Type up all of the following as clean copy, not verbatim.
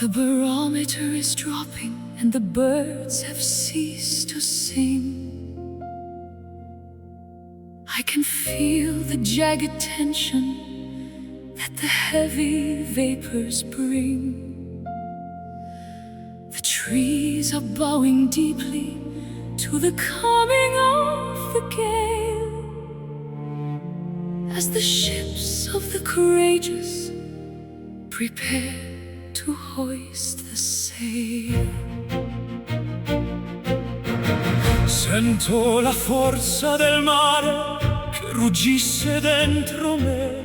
The barometer is dropping and the birds have ceased to sing. I can feel the jagged tension that the heavy vapors bring. The trees are bowing deeply to the coming of the gale, as the ships of the courageous prepare to hoist the sail. Sento la forza del mare che ruggisse dentro me.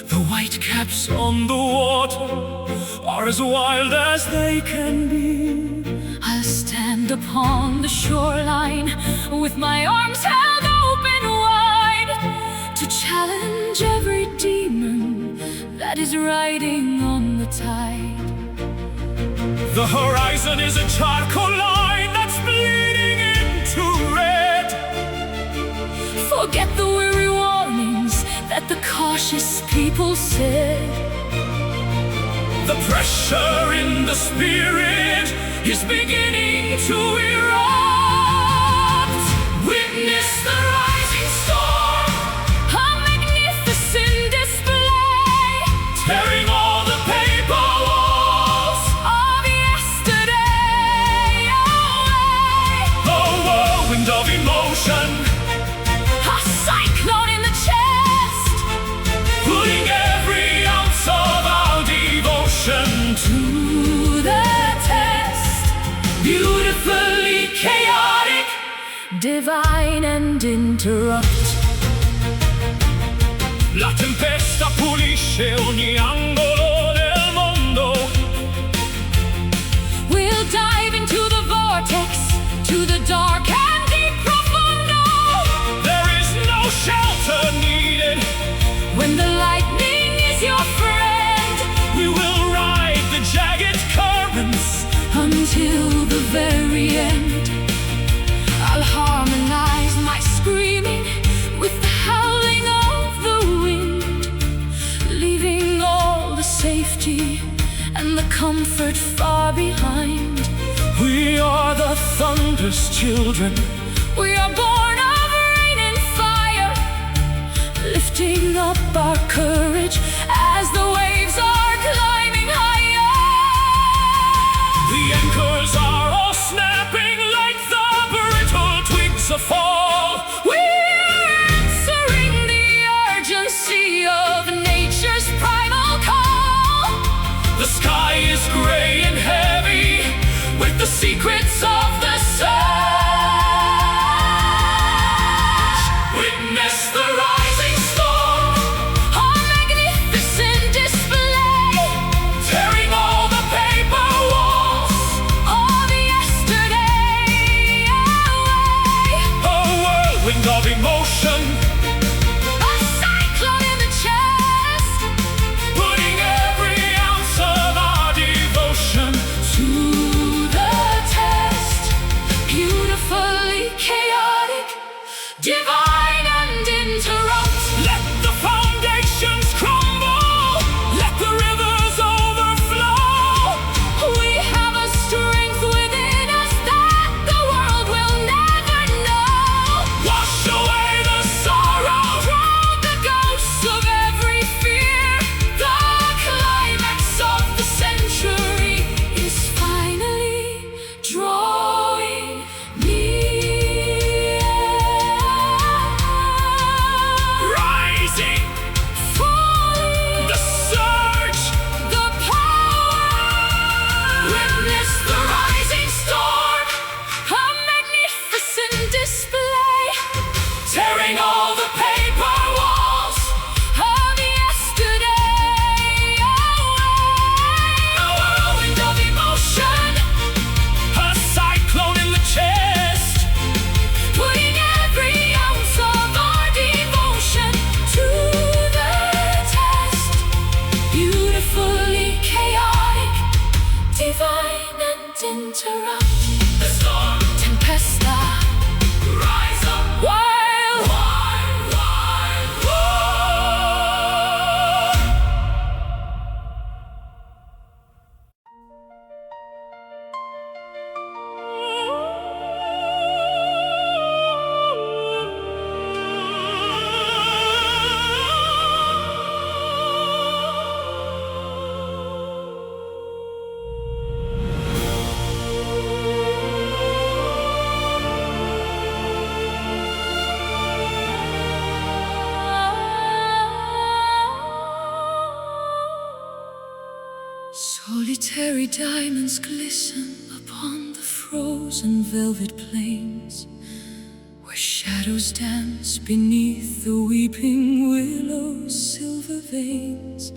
The whitecaps on the water are as wild as they can be. I'll stand upon the shoreline with my arms held open wide to challenge every demon that is riding on the tide. The horizon is a charcoal line that's bleeding into red. Forget the weary warnings that the cautious people said. The pressure in the spirit is beginning to erupt. Witness the rising storm, A magnificent display, tearing all the paper walls of yesterday away. a whirlwind of emotion, A cyclone in the chest, putting every ounce of our devotion to the test. beautifully chaotic, Divine and interrupt. la tempesta pulisce ogni angolo del mondo. We'll dive into the vortex, to the dark and deep profundo, There is no shelter needed. when the lightning is your friend, We will ride the jagged currents until the very end. I'll harmonize my screaming with the howling of the wind, leaving all the safety and the comfort far behind. We are the thunder's children. We are born of rain and fire, lifting up our courage as the waves are climbing higher. The anchors are all snapping like the brittle twigs of fall. We're answering the urgency of nature's primal call. The sky is gray and heavy with the secrets of the surge. Witness the rising storm, A magnificent display, tearing all the paper walls of yesterday away. a whirlwind of emotion, A cyclone in the chest, putting every ounce of our devotion to the test. Beautifully chaotic, divine and interrupt. Let the foundations crumble, let the rivers overflow. We have a strength within us that the world will never know. Wash away the sorrow, Drown the ghosts of every fear. The climax of the century is finally drawing near. rising, Falling, the surge, the power. witness the rising storm, A magnificent display tearing all the paper walls, of yesterday away. a whirlwind of emotion, a cyclone in the chest, Putting every ounce of our devotion to the test. Beautifully chaotic, divine and interrupt. the storm, Tempesta, rise up, wild, wide, wide, wide. Solitary diamonds glisten upon the frozen velvet plains, where shadows dance beneath the weeping willow's silver veins.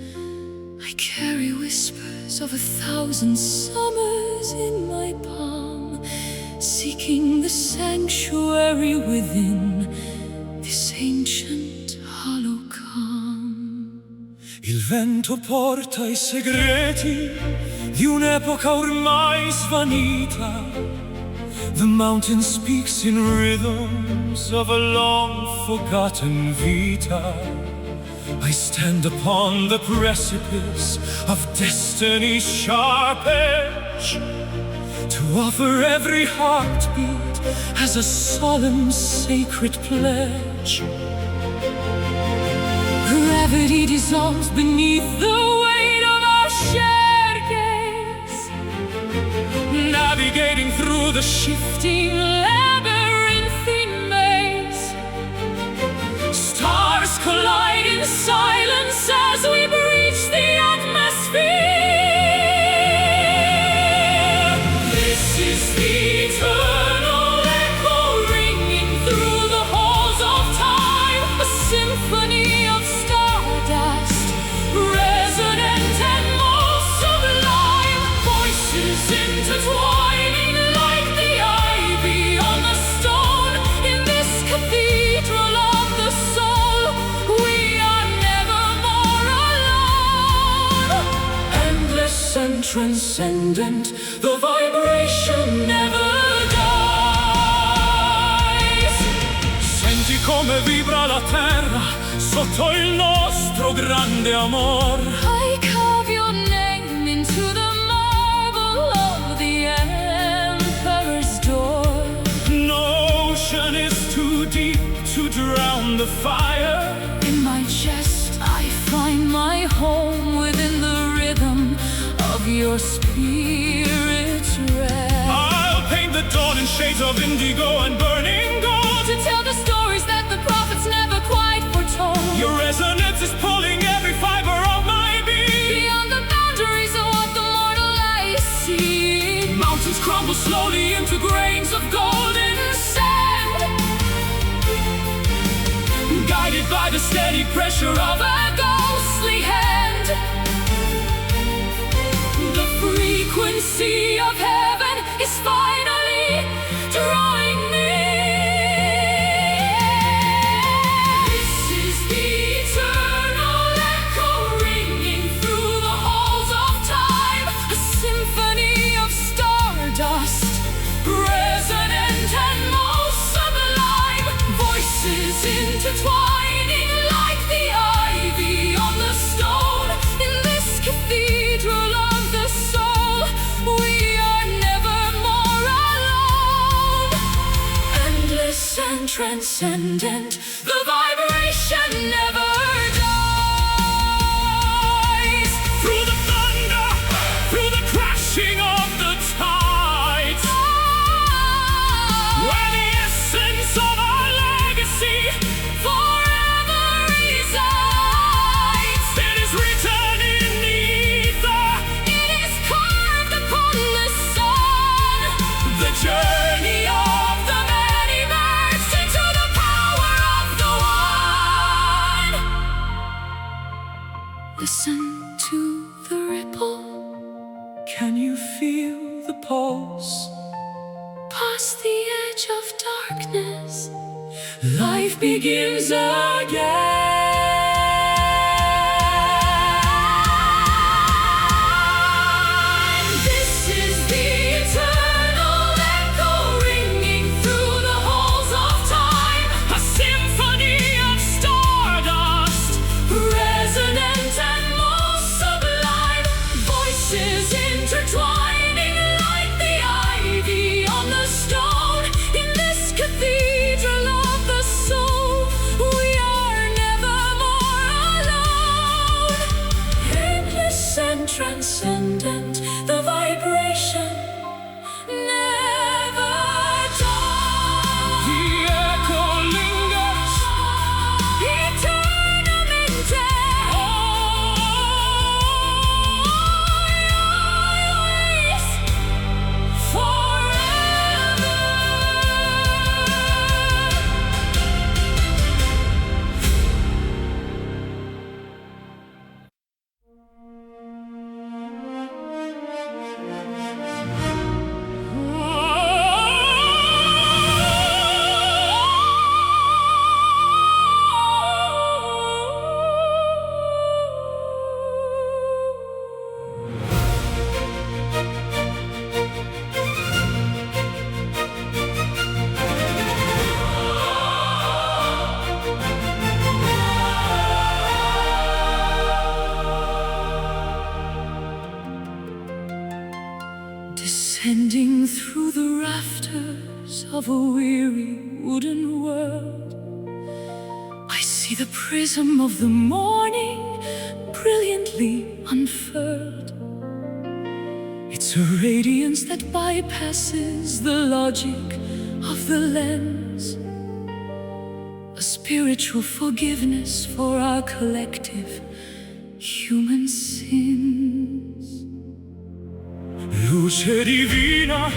I carry whispers of 1,000 summers in my palm, seeking the sanctuary within this ancient hollow calm. Il vento porta i segreti di un'epoca ormai svanita. The mountain speaks in rhythms of a long-forgotten vita. I stand upon the precipice of destiny's sharp edge, to offer every heartbeat as a solemn, sacred pledge. Gravity dissolves beneath the weight of our shared gaze, navigating through the shifting labyrinthine maze. Stars collide in silence as we breach the atmosphere. This is the eternal echo ringing through the halls of time, a symphony of stardust, resonant and most sublime. voices intertwining like the ivy on the stone. In this cathedral of the soul, we are never more alone. Endless and transcendent, the vibration never dies. Senti come vibra la terra sotto il nostro grande amor. I carve your name into the marble of the emperor's door. No ocean is too deep to drown the fire. In my chest I find my home within the rhythm of your spirit's rest. I'll paint the dawn in shades of indigo and burning gold, To tell the stories that the prophets never quite foretold. your resonance is pulling every fiber of my being. Beyond the boundaries of what the mortal eyes see, Mountains crumble slowly into grains of golden sand, guided by the steady pressure of a ghostly hand. the frequency of heaven is finally drawing me. This is the eternal echo ringing through the halls of time, A symphony of stardust, resonant and most sublime. voices intertwining like the ivy on the stone. In this cathedral of the soul, we are never more alone. Endless and transcendent, the vibration never dies. Through the thunder, through the crashing of the tides, where the essence of our legacy Forever resides. it is written in the ether. It is carved upon the sun. The journey of the many merged into the power of the one. Listen to the ripple Can you feel the pulse? past the edge of darkness. Life begins again. This is the eternal echo ringing through the halls of time, a symphony of stardust, resonant and most sublime. Voices intertwining like the ivy on the stone. In this cathedral of the soul, we are never more alone. Endless and transcendent, the vibration Never die. the echo lingers. Eternamente. Oh, Descending through the rafters of a weary wooden world, I see the prism of the morning brilliantly unfurled. It's a radiance that bypasses the logic of the lens, a spiritual forgiveness for our collective human sins. Luce divina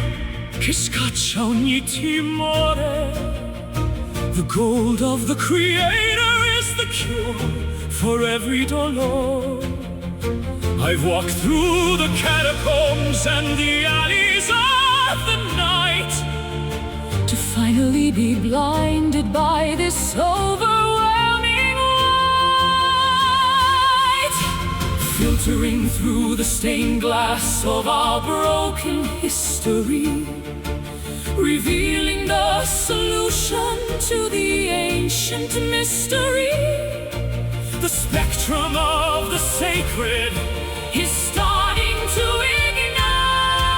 che scaccia ogni timore. The gold of the Creator is the cure for every dolor. I've walked through the catacombs and the alleys of the night to finally be blinded by this overwhelming light, filtering through the stained glass of our broken history, revealing the solution to the ancient mystery. The spectrum of the sacred is starting to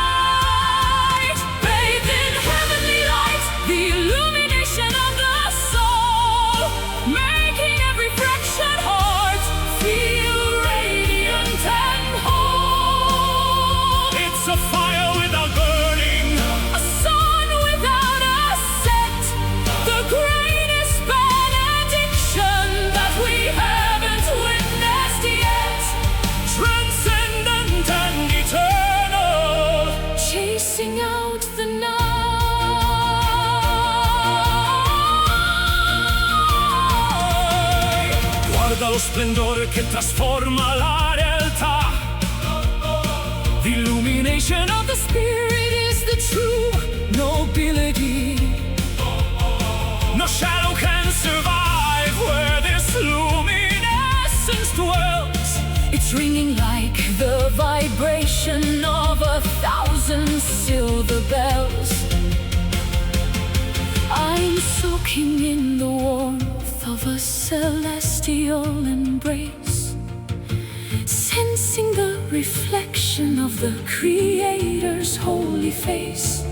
ignite, bathed in heavenly light, the illumination of the soul, making every fractured heart feel radiant and whole. It's a fire without burning, a sun without a set, the greatest benediction that we haven't witnessed yet. Transcendent and eternal, chasing out the night. Guarda lo splendore che trasforma la realtà. The illumination of the spirit is the true nobility. No shadow can survive where this luminescence dwells. It's ringing like the vibration of 1,000 silver bells. I'm soaking in the warmth of a celestial embrace, sensing the reflection of the Creator's holy face.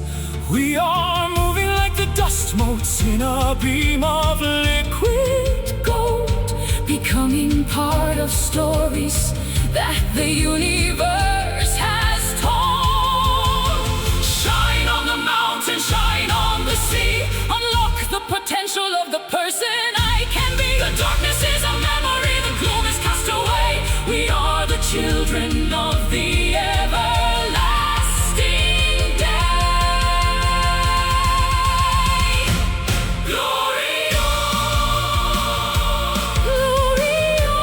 We are moving like the dust motes in a beam of liquid Gold, becoming part of stories that the universe has told. Shine on the mountain, shine on the sea, Unlock the potential of the person I can be. the darkness is a memory, the gloom is cast away. We are the children of the everlasting day. Gloria, Gloria,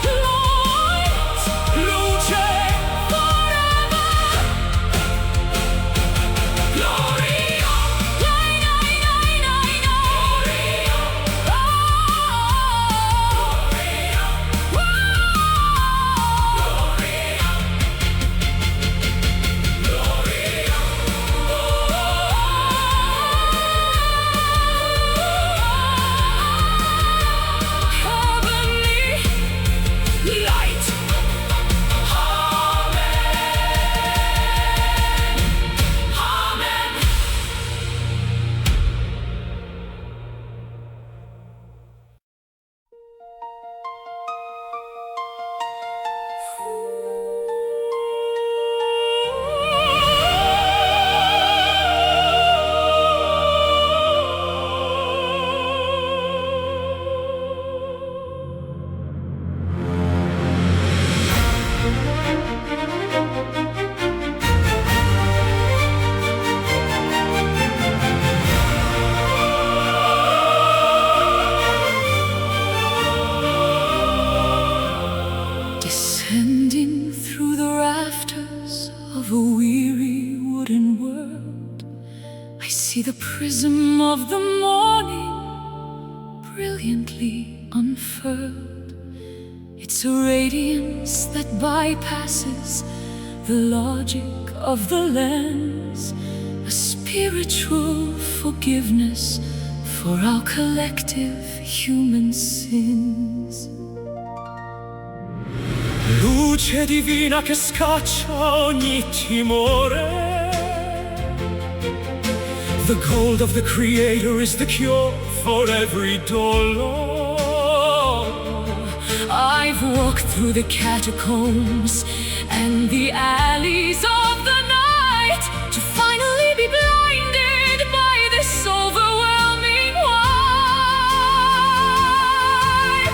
light luce, forever. Gloria, Nai, nai, nai, nai, nai. Oh. Heavenly light. Amen. Amen. Descending through the rafters of a weary wooden world, I see the prism of the morning brilliantly unfurled. It's a radiance that bypasses the logic of the lens, a spiritual forgiveness for our collective human sins. Luce luce divina che scaccia ogni timore. The gold of the Creator is the cure for every dolor. I've walked through the catacombs and the alleys of the night to finally be blinded by this overwhelming light.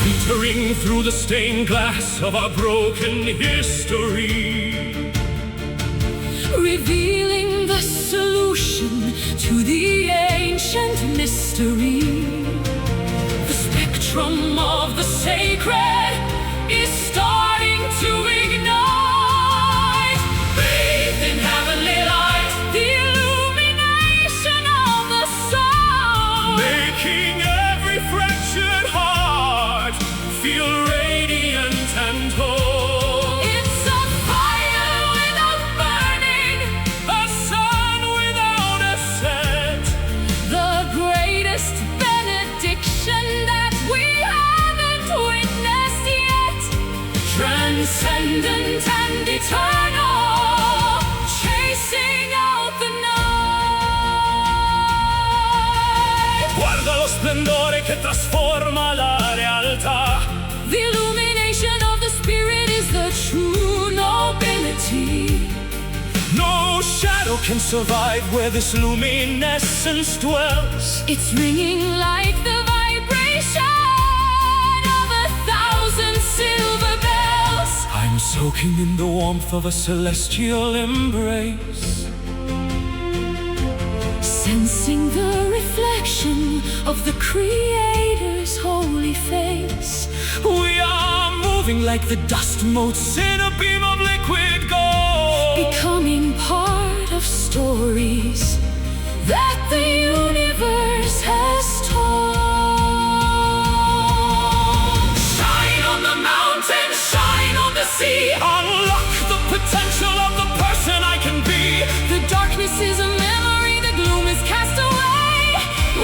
Filtering through the stained glass of our broken history, revealing the solution to the ancient mystery. the spectrum of the sacred is starting to ignite. Faith in heavenly light, The illumination of the soul, making every fractured heart feel radiant and whole. it's a fire without burning, A sun without a set, the greatest benediction that we haven't witnessed yet. transcendent and eternal, Chasing out the night. guarda lo splendore che trasforma la realtà. The illumination of the Spirit is the true nobility. No shadow can survive where this luminescence dwells. It's ringing like the vibration of 1,000 silver bells. I'm soaking in the warmth of a celestial embrace, Sensing the reflection of the Creator's holy face. we are moving like the dust motes in a beam of liquid gold. Becoming part of stories that the universe has told. Shine on the mountain, shine on the sea, unlock the potential of the person I can be. The darkness is a memory, the gloom is cast away.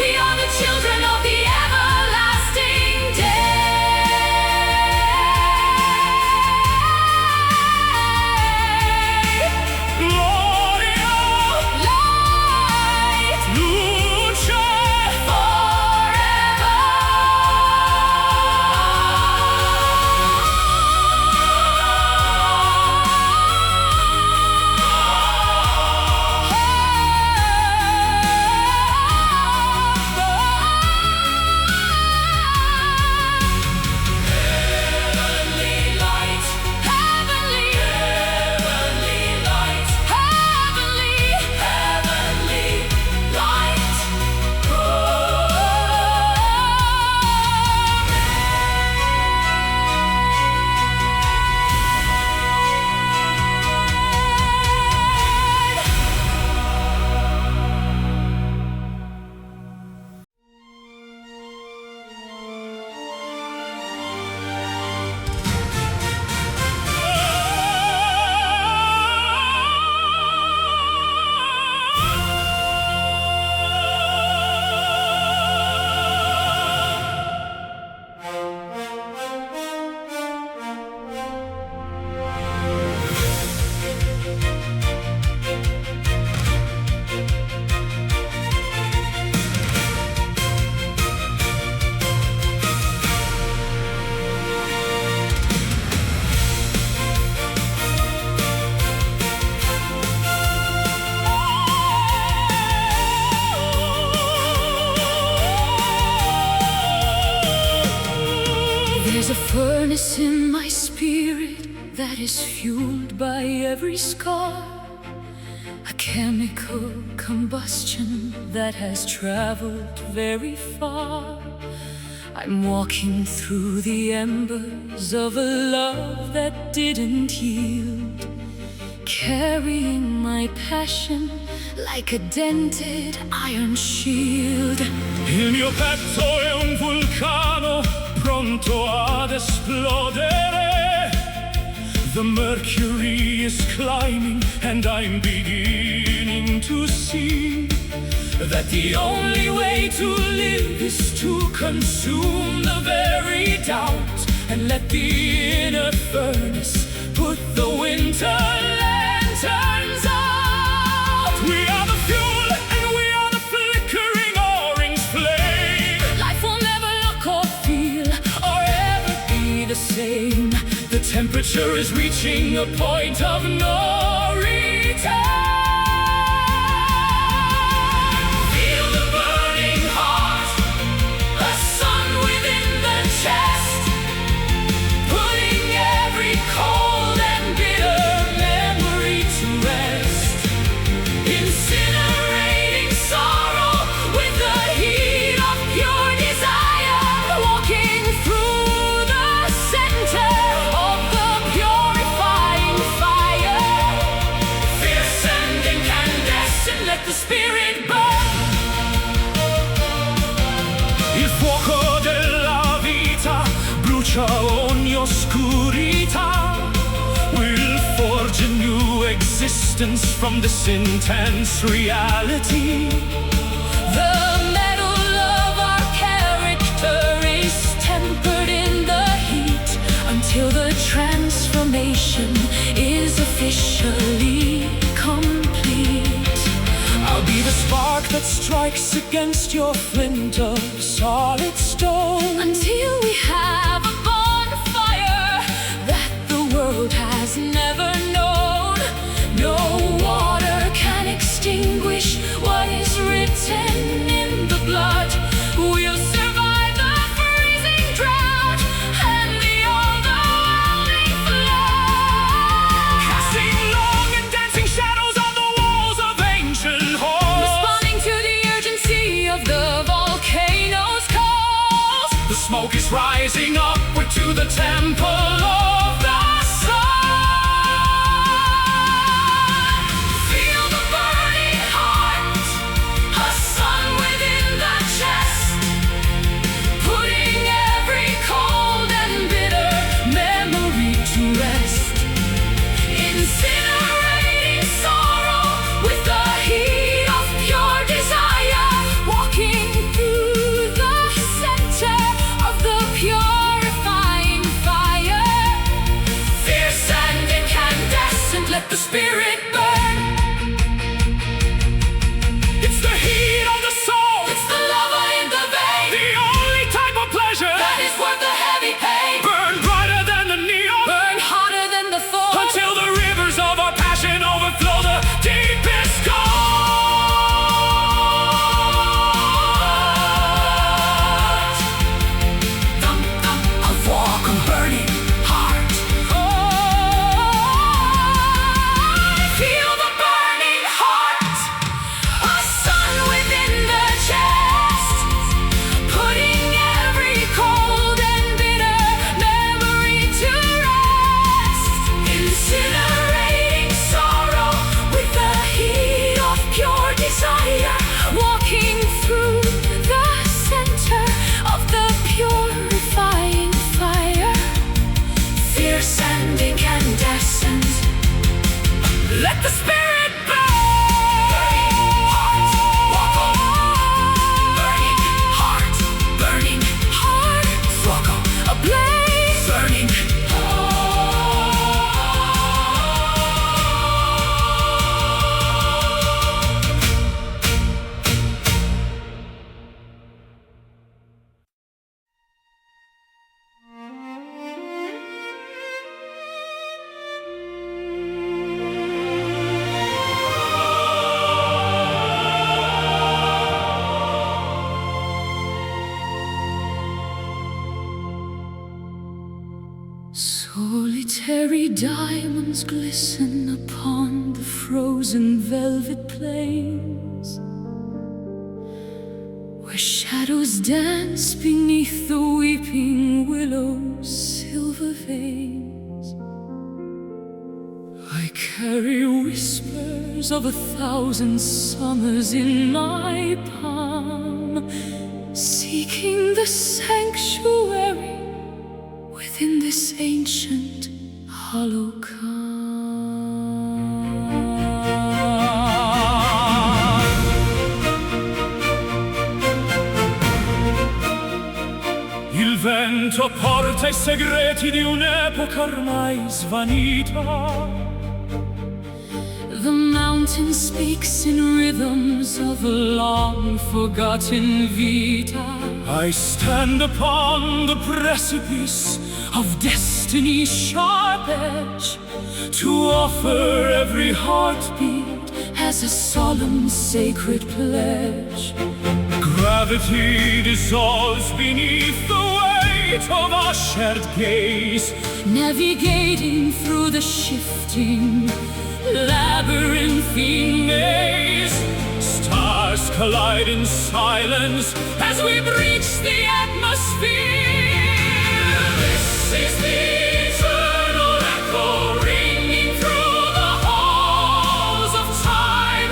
We are the children of the everlasting day. Gloria, Light luce, forever. heavenly light, Heavenly, heavenly light, heavenly, heavenly light. There's a furnace in my spirit that is fueled by every scar, a chemical combustion that has traveled very far. I'm walking through the embers of a love that didn't yield, carrying my passion like a dented iron shield. Il mio petto è un vulcano pronto ad esplodere. The mercury is climbing and I'm beginning to see that the only way to live is to consume the very doubt and let the inner furnace put the winter lanterns out. We are the fuel and we are the flickering orange flame. Life will never look or feel Or ever be the same. The temperature is reaching a point of no return. Feel the burning heart, a sun within the chest, putting every cold and bitter memory to rest. Incinerating sorrow with the heat of pure desire, walking through the center of the purifying fire. Fierce and incandescent, let the spirit burn. Il fuoco della vita brucia ogni oscurità. We'll forge a new existence from this intense reality. The metal of our character is tempered in the heat until the transformation is officially complete. I'll be the spark that strikes against your flint of solid stone. Until we have a bonfire that the world has never known. No water can extinguish what is written in the blood. We'll survive the freezing drought and the overwhelming flood. Casting long and dancing shadows on the walls of ancient halls. Responding to the urgency of the volcano's calls. The smoke is rising upward to the temple of the sun. Feel the burning heart, a sun within the chest, putting every cold and bitter memory to rest. Incinerating sorrow with the heat of pure desire, walking through the center of the purifying fire. Fierce and incandescent, let the spirit burn. It's the heat of the soul, It's the lava in the vein the only type of pleasure that is worth the heavy pain. burn brighter than the neon, Burn hotter than the thorn. until the rivers of our passion overflow the deepest gold. Thump, thump, I'll walk a burning heart. Feel the burning heart, A sun within the chest, putting every cold and bitter memory to rest. incinerating sorrow With the heat of pure desire, walking through the center of the purifying fire. fierce and incandescent. Let the spirit burn. Walk on. Burning heart, burning Heart walk on. ablaze, Burning. solitary diamonds glisten upon the frozen velvet plains, where shadows dance beneath the weeping willow's silver veins. I carry whispers of 1,000 summers in my palm, seeking the sanctuary within this ancient hollow calm. Il vento vento porta i segreti di un'epoca ormai svanita. The mountain speaks in rhythms of a long forgotten vita. I stand upon the precipice Of destiny's sharp edge, to offer every heartbeat as a solemn sacred pledge. Gravity dissolves beneath the weight of our shared gaze, Navigating through the shifting labyrinthine maze. stars collide in silence as we breach the atmosphere. This is the eternal echo ringing through the halls of time.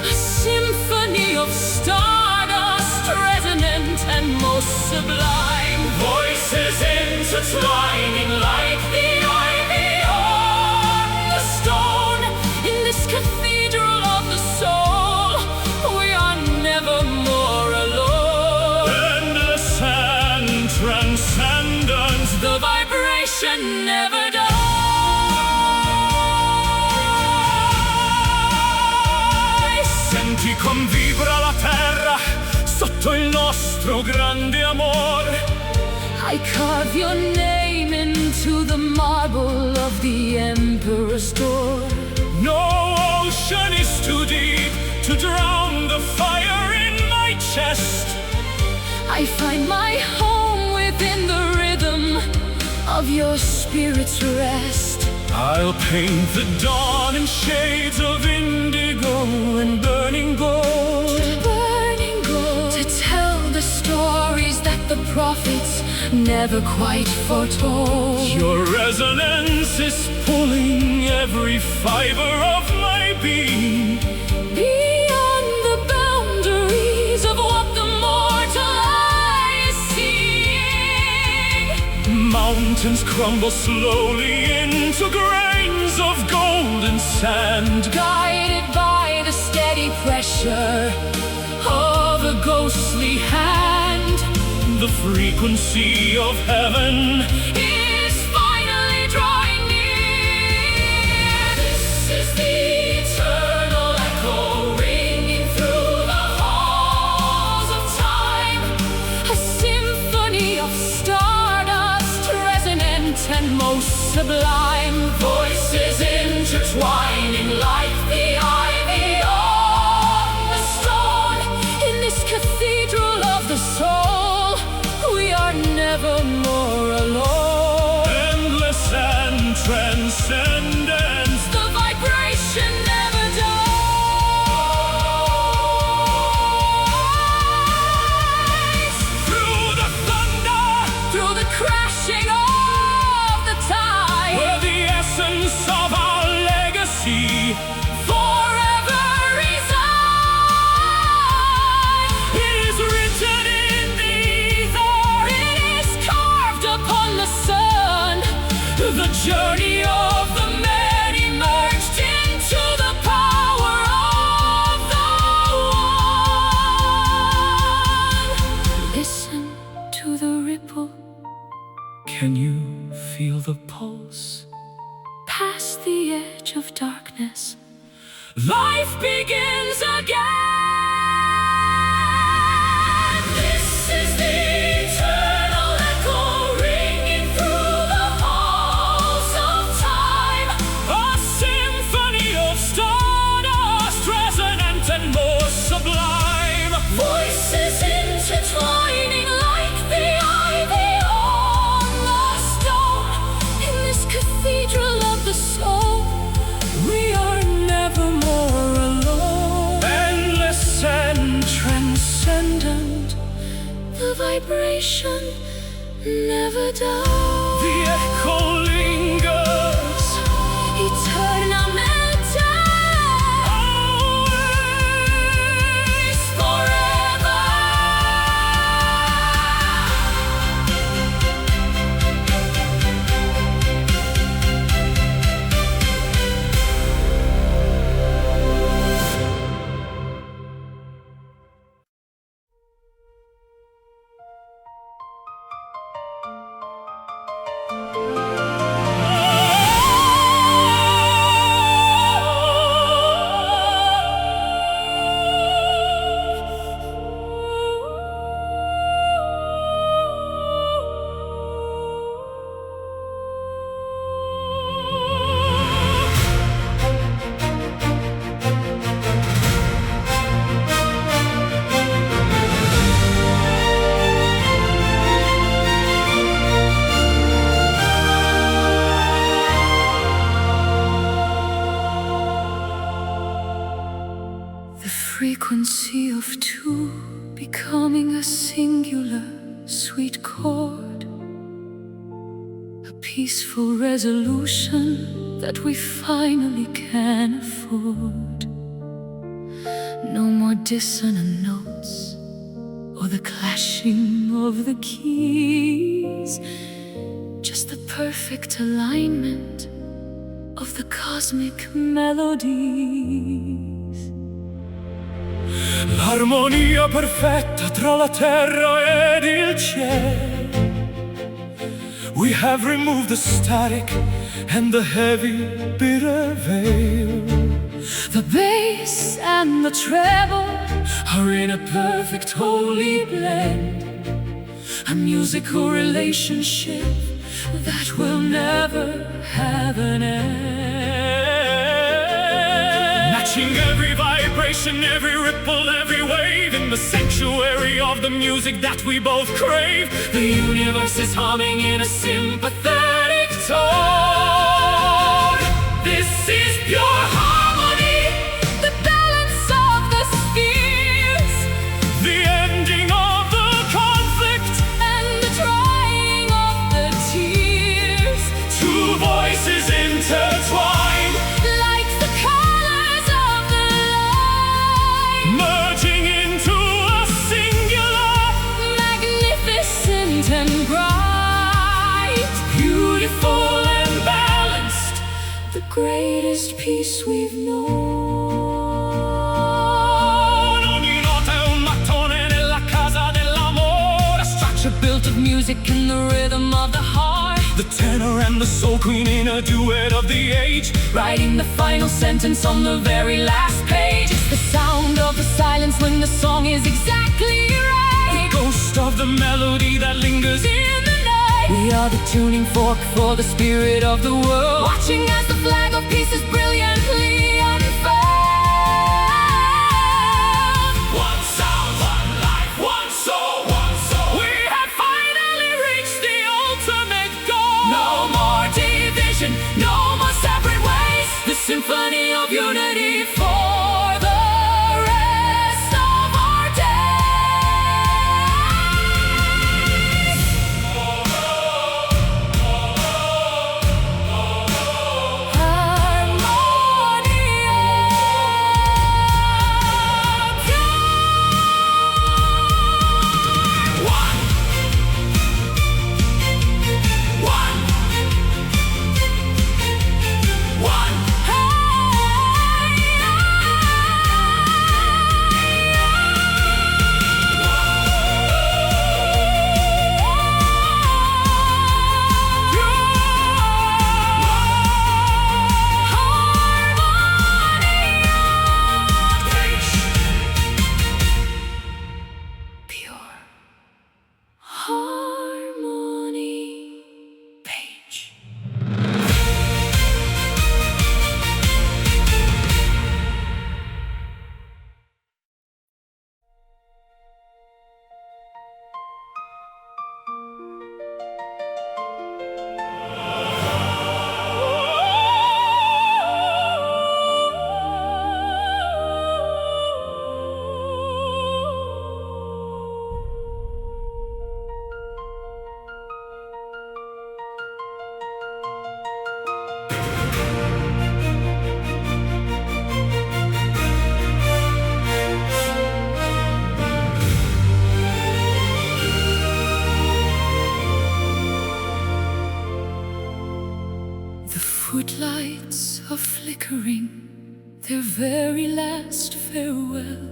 A symphony of stardust, resonant and most sublime. Voices intertwining like the ivy on the stone. In this cathedral of the soul, we are never more alone. Endless and transcendent, The vibration never dies. senti com vibra la terra sotto il nostro grande amore. I carve your name into the marble of the emperor's door. No ocean is too deep to drown the fire in my chest. I find my home within the rhythm of your spirit's rest. I'll paint the dawn in shades of indigo and burning gold. Burning gold, to tell the stories that the prophets never quite foretold. Your resonance is pulling every fiber of my being. Beyond the boundaries of what the mortal eye is seeing. Mountains crumble slowly into grains of golden sand, Guided by the steady pressure of a ghostly hand. the frequency of heaven Is finally drawing near. This is the eternal echo ringing through the halls of time. A symphony of stardust, resonant and most sublime. Voices intertwining like the ivy on the stone. In this cathedral of the soul, we are never more alone. Endless and transcendent, The vibration never dies. through the thunder, Through the crashing of the tide, where the essence of our legacy forever reside. it is written in the ether. It is carved upon the sun. The journey of the many merged into the power of the one. Listen to the ripple Can you feel the pulse? past the edge of darkness. Life begins again. This is the eternal echo ringing through the halls of time. A symphony of stardust, resonant and more sublime. Voices intertwining like the ivy on the stone. In this cathedral of the soul, we are never more alone. Endless and transcendent, The vibration never dies. the echo lingers. Eternamente, Always, forever. frequency of two becoming a singular sweet chord, a peaceful resolution that we finally can afford. No more dissonant notes or the clashing of the keys, just the perfect alignment of the cosmic melodies. L'armonia perfetta tra la terra ed il cielo. We have removed the static and the heavy, bitter veil. The bass and the treble Are in a perfect holy blend, a musical relationship that will never have an end. matching every vibration, every ripple, every wave, in the sanctuary of the music that we both crave. The universe is humming in a sympathetic tone. This is pure harmony, The balance of the spheres, the ending of the conflict, and the drying of the tears, two voices intertwined, like the colors of the light, merging into a singular, magnificent and bright, beautiful and balanced, the greatest peace we've known. ogni nota è un mattone nella casa dell'amore, a structure Built of music and the rhythm of the heart, the tenor and the soul queen in a duet of the age, writing the final sentence on the very last page. It's the sound of the silence when the song is exactly right, ghost of the melody that lingers in the night. we are the tuning fork for the spirit of the world, watching as the flag of peace is brilliantly unfurled. One sound, one life, one soul, one soul. We have finally reached the ultimate goal. No more division, no more separate ways. The symphony of unity for the rest of our days. One, one, one. Pure harmony page. The footlights are flickering their very last farewell.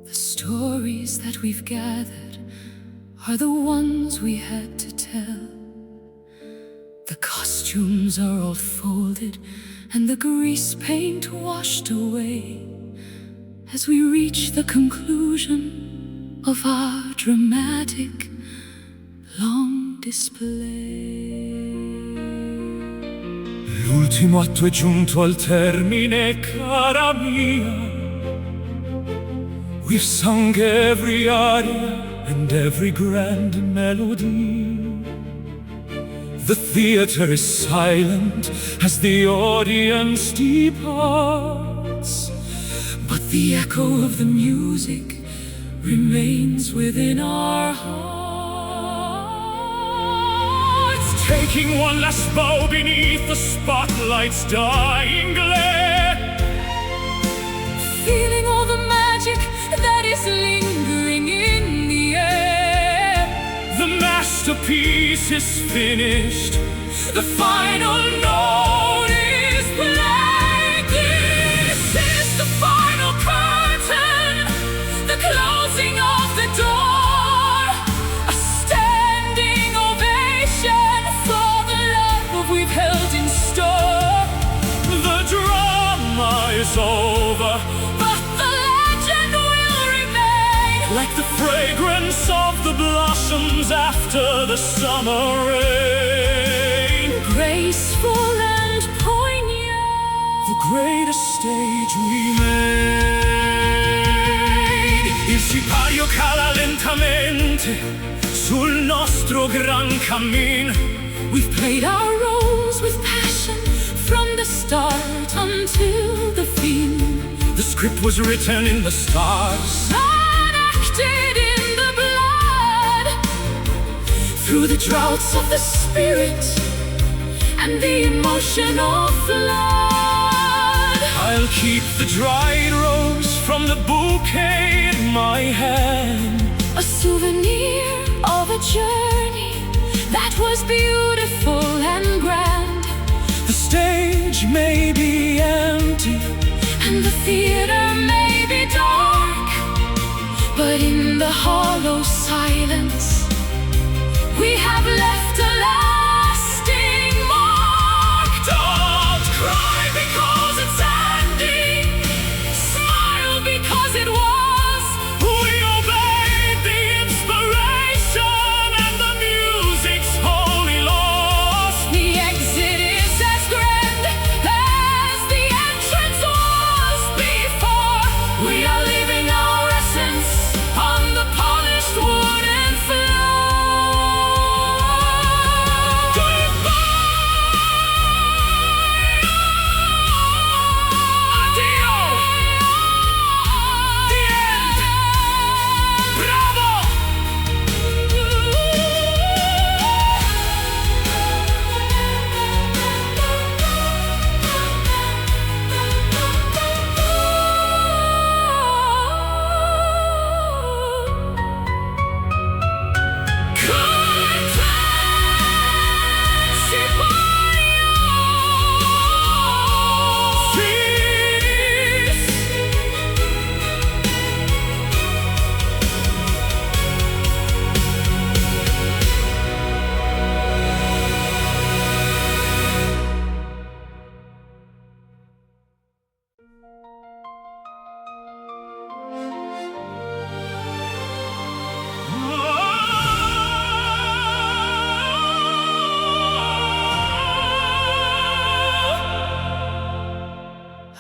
The stories that we've gathered are the ones we had to tell. The costumes are all folded and the grease paint washed away as we reach the conclusion of our dramatic long display. L'ultimo atto è giunto al termine, cara mia. We've sung every aria and every grand melody. The theater is silent as the audience departs, but The echo of the music remains within our hearts, taking one last bow beneath the spotlight's dying glare, feeling all the magic that is lingering in the air. The masterpiece is finished, the final note is played. This is the final curtain, the closing of the door, a standing ovation for the love we've held in store. The drama is over, But the legend will remain, like the fragrance of the blossoms after the summer rain. graceful and poignant. The greatest stage we made. Il sipario cala lentamente sul nostro gran cammin. We've played our roles with passion from the start until the fin. The script was written in the stars, Enacted in the blood, through the droughts of the spirit and the emotional flood. I'll keep the dried rose from the bouquet in my hand, A souvenir of a journey that was beautiful and grand. the stage may be empty, And the theater may be dark, but in the hollow silence we have left a lasting mark. don't cry because it's ending, Smile because it was. we obeyed the inspiration and the music's holy laws. The exit is as grand as the entrance was before. We are leaving our essence on the polished wooden floor. Addio! The end! Bravo!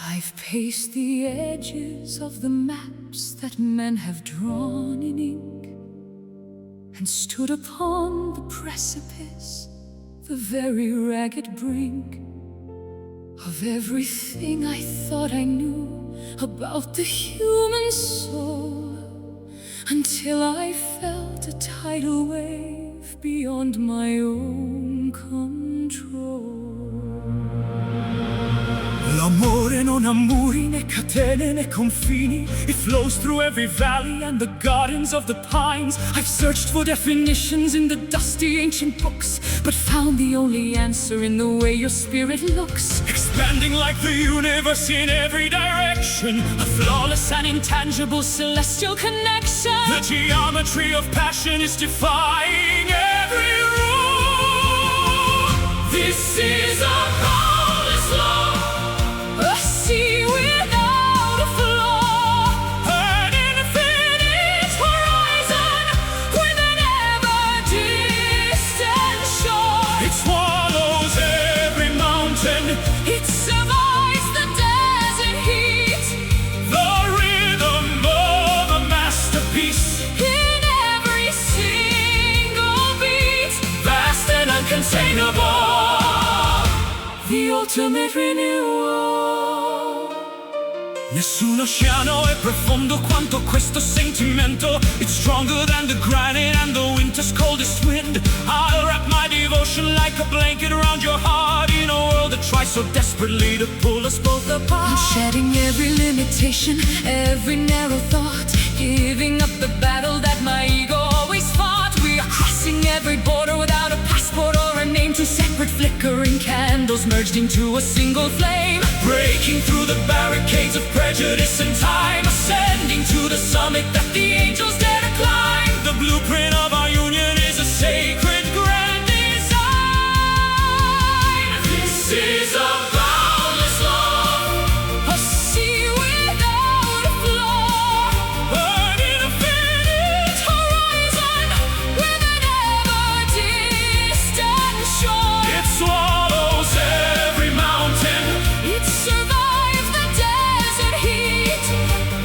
I've paced the edges of the maps that men have drawn in ink, and stood upon the precipice, the very ragged brink of everything I thought I knew about the human soul, until I felt a tidal wave beyond my own control. L'amore non ha muri, né catene, né confini. It flows through every valley and the gardens of the pines. I've searched for definitions in the dusty ancient books, but found the only answer in the way your spirit looks. Expanding like the universe in every direction, A flawless and intangible celestial connection. the geometry of passion is defying every rule. This is a boundless law, A sea without a flaw, an infinite horizon with an ever-distant shore. It swallows every mountain, It survives the desert heat, the rhythm of a masterpiece, in every single beat. vast and uncontainable. The ultimate renewal. Nessun oceano è profondo quanto questo sentimento. It's stronger than the granite and the winter's coldest wind. I'll wrap my devotion like a blanket around your heart, in a world that tries so desperately to pull us both apart. I'm shedding every limitation, every narrow thought, giving up the battle that my ego always fought. We are crossing every border without a passport or a name. Two separate flickering candles merged into a single flame, breaking through the barricades of prejudice and time, ascending to the summit that the angels dare to climb. The blueprint of our union is a sacred grand design. This is a boundless love, a sea without a flaw, an infinite horizon with an ever-distant shore. It swallows every mountain, it survives the desert heat,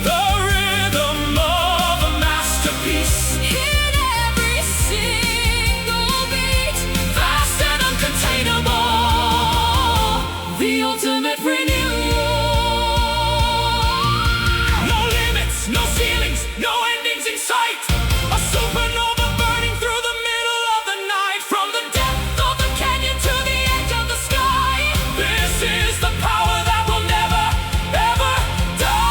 the rhythm of a masterpiece. in every single beat, Vast and uncontainable, the ultimate renewal. no limits, no ceilings, no endings in sight. A supernova burning through the middle of the night, from the depth of the canyon to the edge of the sky. This is the power that will never, ever die.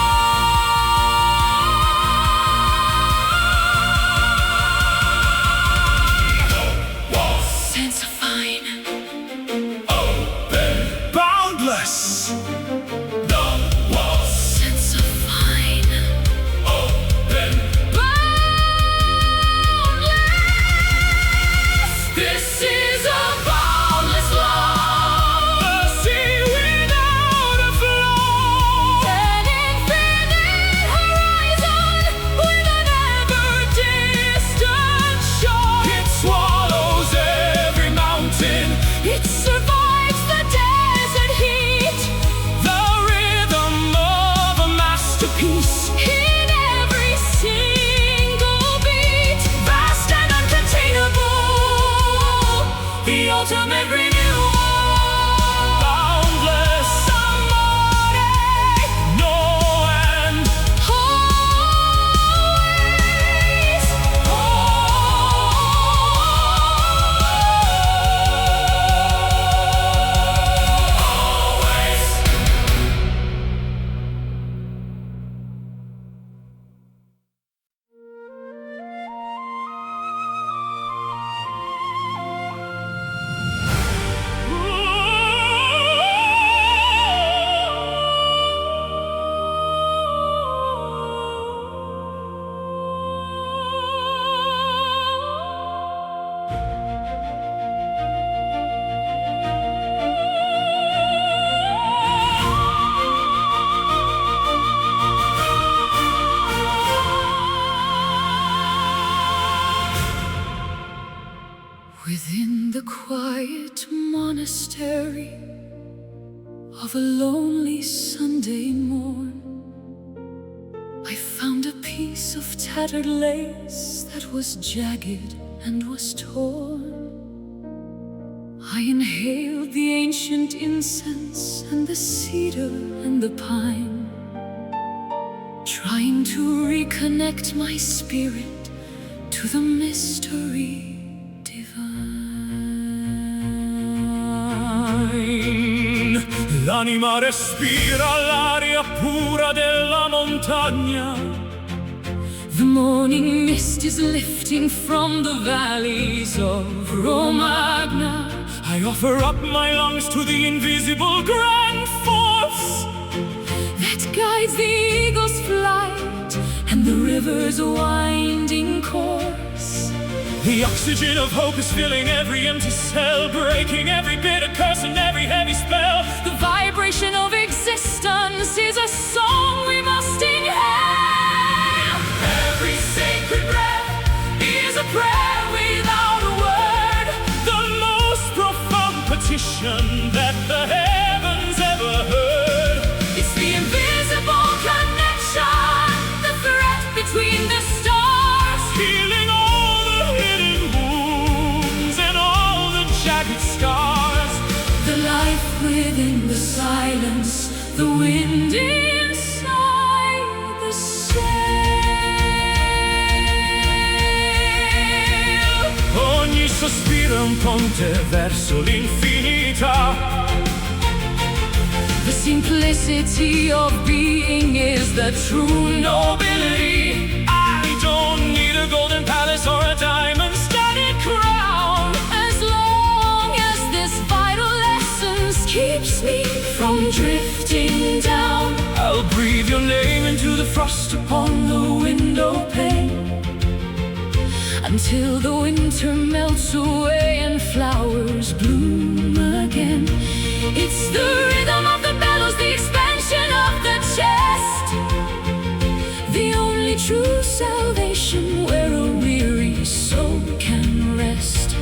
No walls, Sense of fine, open, boundless. No walls, sense of fine, open. boundless. This is a boundless love, a sea without a flaw, An infinite horizon with an ever-distant shore. it swallows every mountain, It survives the desert heat, the rhythm of a masterpiece. in every single beat, Vast and uncontainable, the ultimate renewal. boundless, Amore, no end. always, Always. Within the quiet monastery of a lonely Sunday morn, I found a piece of tattered lace that was jagged and was torn. I inhaled the ancient incense and the cedar and the pine, trying to reconnect my spirit to the mystery divine. L'anima respira l'aria pura della montagna. The morning mist is lifting from the valleys of Romagna. I offer up my lungs to the invisible grand force that guides the eagle's flight and the river's winding course. The oxygen of hope is filling every empty cell, breaking every bitter curse and every heavy spell. The vibration of existence is a song we must inhale. Every sacred breath is a prayer without a word, the most profound petition that the heavens ever heard. It's the invisible connection, the thread between the stars, Healing all the hidden wounds and all the jagged scars. the life within the silence, the wind inside. un ponte verso l'infinità. The simplicity of being is the true Nobility. I don't need a golden palace or a diamond-studded crown. As long as this vital essence keeps me from drifting down, I'll breathe your name into the frost upon the window pane, until the winter melts away and flowers bloom again. It's the rhythm of the bellows, the expansion of the chest, the only true salvation where a weary soul can rest.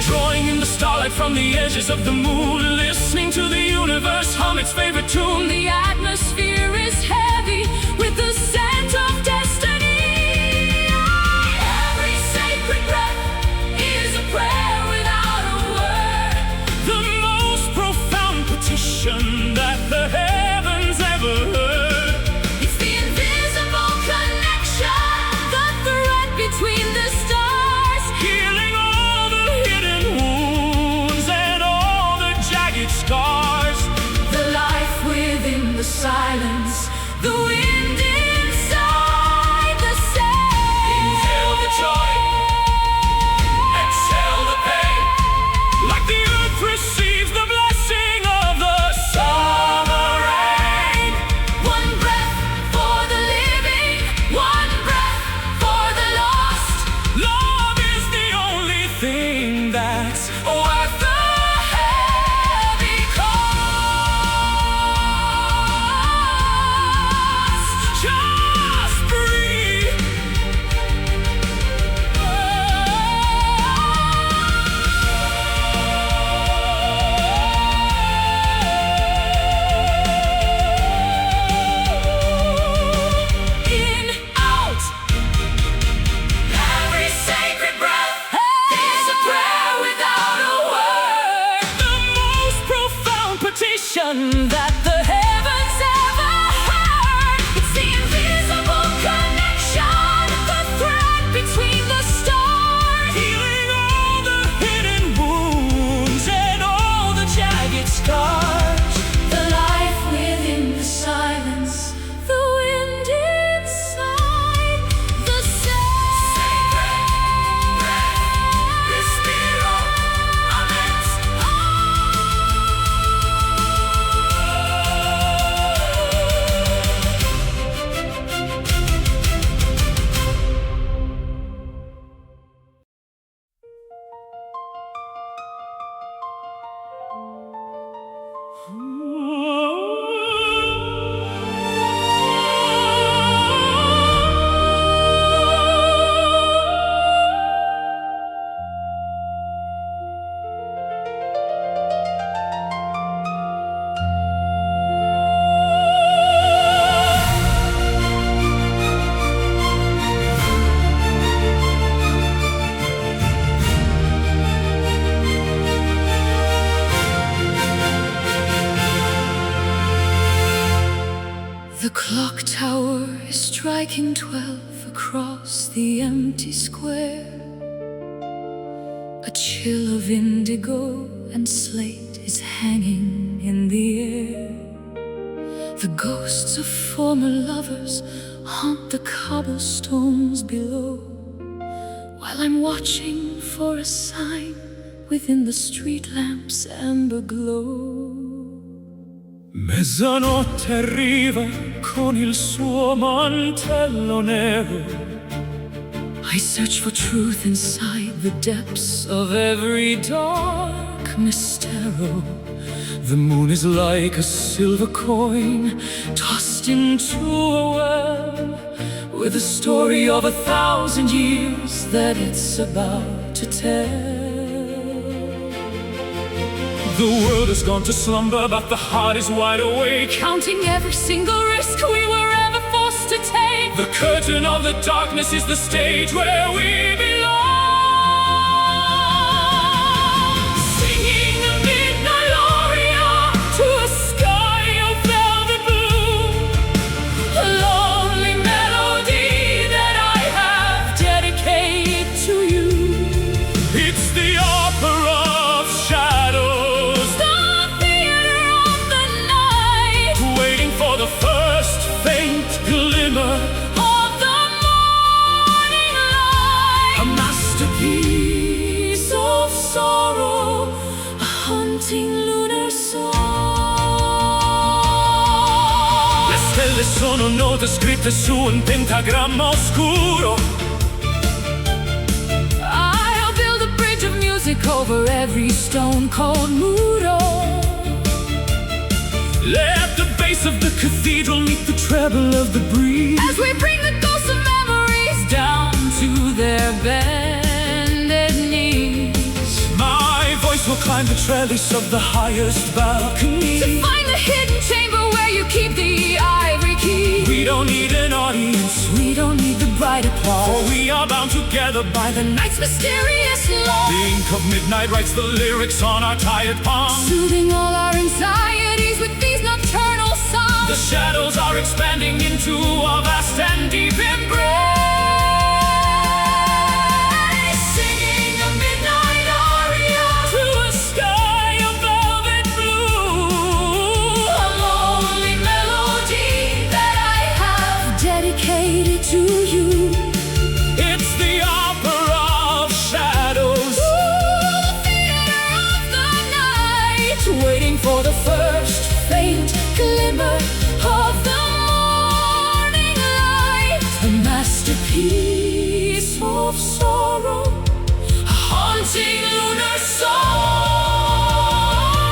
Drawing in the starlight from the edges of the moon, listening to the universe hum its favorite tune. The atmosphere is heavy with the scent of destiny. Every sacred breath is a prayer without a word, The most profound petition that the heavens ever heard. it's the invisible connection, the thread between the stars, Healing all the hidden wounds and all the jagged scars. the life within the silence, the wind inside the sail. Inhale the joy, exhale the pain, like the earth receives the blessing of the summer rain. One breath for the living, one breath for the lost. Love is the only thing that's worth the Heavy cost. just breathe. In, out. Every sacred breath is a prayer without a word. The most profound petition That the heavens ever heard. It's the invisible connection, the thread between the stars, healing all the hidden wounds and all the jagged scars. the life within the silence, the wind inside the sail. Respiro, amet. The clock tower is striking 12 across the empty square. A chill of indigo and slate is hanging in the air. The ghosts of former lovers haunt the cobblestones below, while I'm watching for a sign within the street lamp's amber glow. Mezzanotte arriva con il suo mantello nero. I search for truth inside the depths of every dark mistero. The moon is like a silver coin Tossed into a well with a story of 1,000 years that it's about to tell. The world has gone to slumber, but the heart is wide awake, Counting every single risk we were ever forced to take. The curtain of the darkness is the stage where we belong. Singing a midnight aria to a sky of velvet blue, a lonely melody that I have dedicated to you. It's the Quelle sono note scritte su un pentagramma oscuro. I'll build a bridge of music over every stone cold muro. Let the bass of the cathedral meet the treble of the breeze, As we bring the ghosts of memories down to their bended knees. my voice will climb the trellis of the highest balcony. To find the hidden chamber where you keep the ivory key. We don't need an audience, We don't need the bright applause, for we are bound together by the night. night's mysterious law. The ink of midnight writes the lyrics on our tired palms. Soothing all our anxieties with these nocturnal songs. The shadows are expanding into a vast and deep embrace. Singing a midnight aria Through a sky of velvet blue, a lonely melody that I have dedicated to you. it's the opera of shadows, The theater of the night, waiting for the first faint glimmer of the morning light. A masterpiece of sorrow, a haunting lunar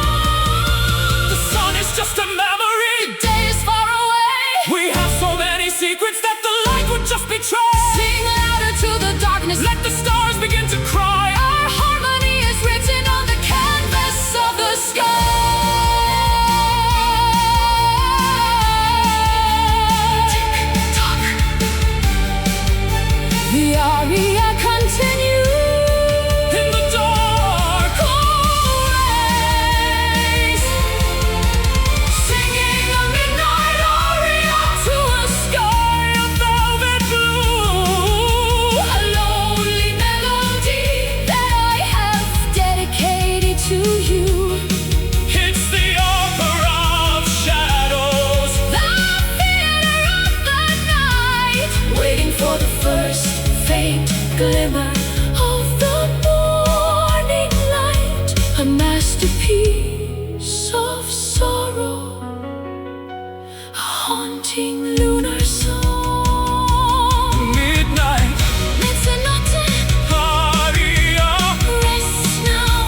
song. the sun is just a memory. The day is far away. We have so many secrets that the light would just betray. Sing louder to the darkness. Let the stars begin to cry. Our harmony is written on the canvas of the sky. Tick-tock. The aria continues In the dark, always. Singing a midnight aria to a sky of velvet blue, a lonely melody that I have dedicated to you. it's the opera of shadows. The theater of the night, waiting for the first faint glimmer of the morning light. A masterpiece of sorrow, a haunting lunar song. Midnight Mezzanotte, aria. rest now.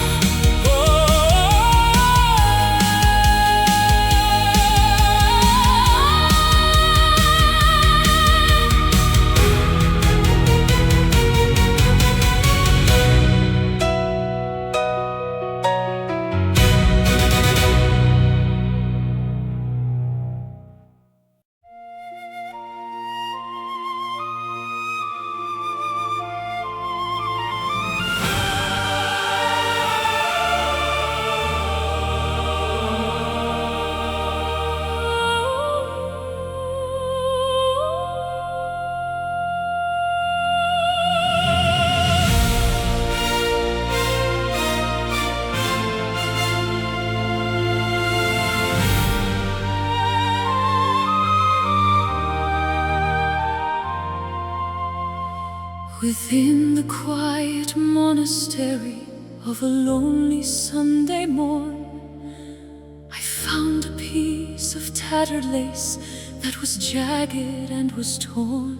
Within the quiet monastery of a lonely Sunday morn, I found a piece of tattered lace that was jagged and was torn.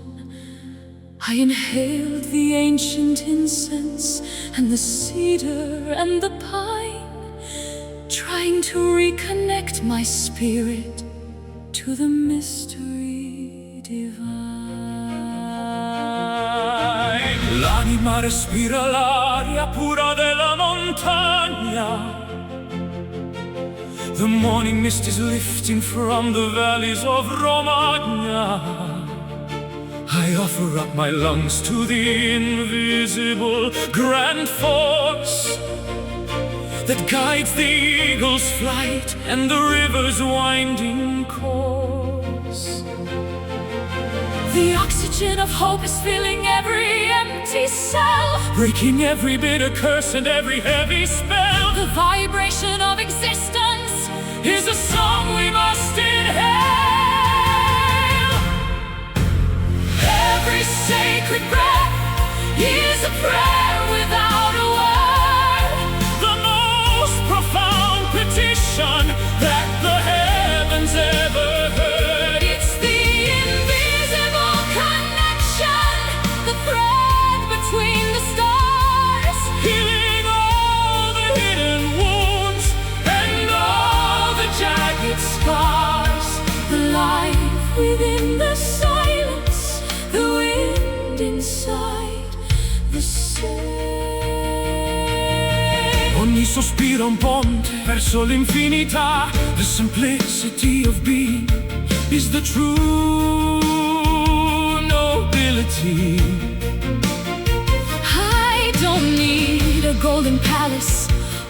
I inhaled the ancient incense and the cedar and the pine, trying to reconnect my spirit to the mystery divine. L'anima respira l'aria pura della montagna. The morning mist is lifting from the valleys of Romagna. I offer up my lungs to the invisible grand force that guides the eagle's flight and the river's winding course. The oxygen of hope is filling every empty cell, Breaking every bitter curse and every heavy spell. the vibration of existence Is a song we must inhale. every sacred breath is a prayer without a word. The most profound petition that the heavens ever heard. It's the jagged scars, the life within the silence, the wind inside the sail. Ogni sospiro un ponte verso l'infinità. The simplicity of being is the true nobility. I don't need a golden palace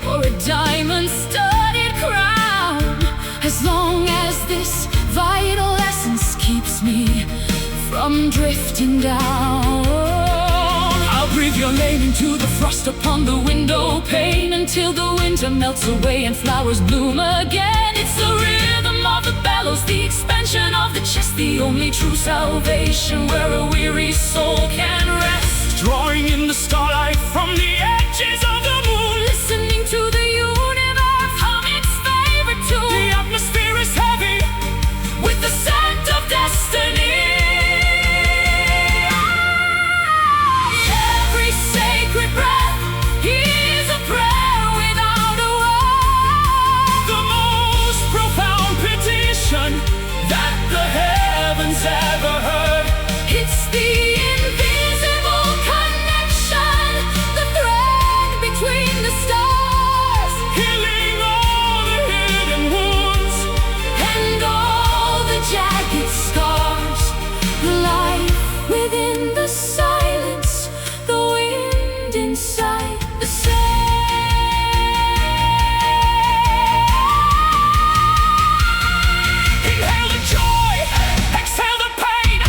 or a diamond-studded crown, as long as this vital essence keeps me from drifting down. I'll breathe your name into the frost upon the window pane, until the winter melts away and flowers bloom again. It's the rhythm of the bellows, the expansion of the chest, the only true salvation where a weary soul can rest. Drawing in the starlight from the edges of the moon, Listening to the universe hum its favorite tune. the atmosphere is heavy With the scent of destiny. Every sacred breath is a prayer without a word. the most profound petition that the heavens ever heard. It's the invisible connection, the thread between the stars, Healing all the hidden wounds. and all the jagged scars, the life within the silence, the wind inside the sail. Inhale the joy, exhale the pain.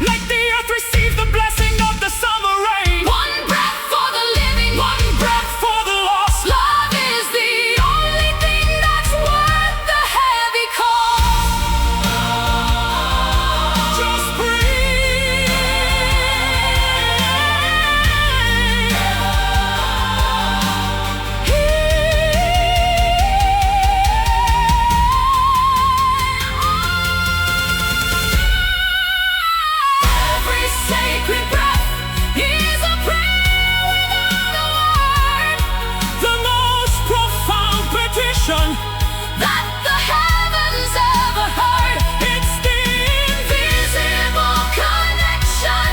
Like the earth receives the blessing of the summer rain. One breath for the living, one breath. For the lost, Love is the only thing that's worth the heavy cost. just breathe. Every sacred breath is a prayer without a word, The most profound petition. that the heavens ever heard. It's the Invisible connection,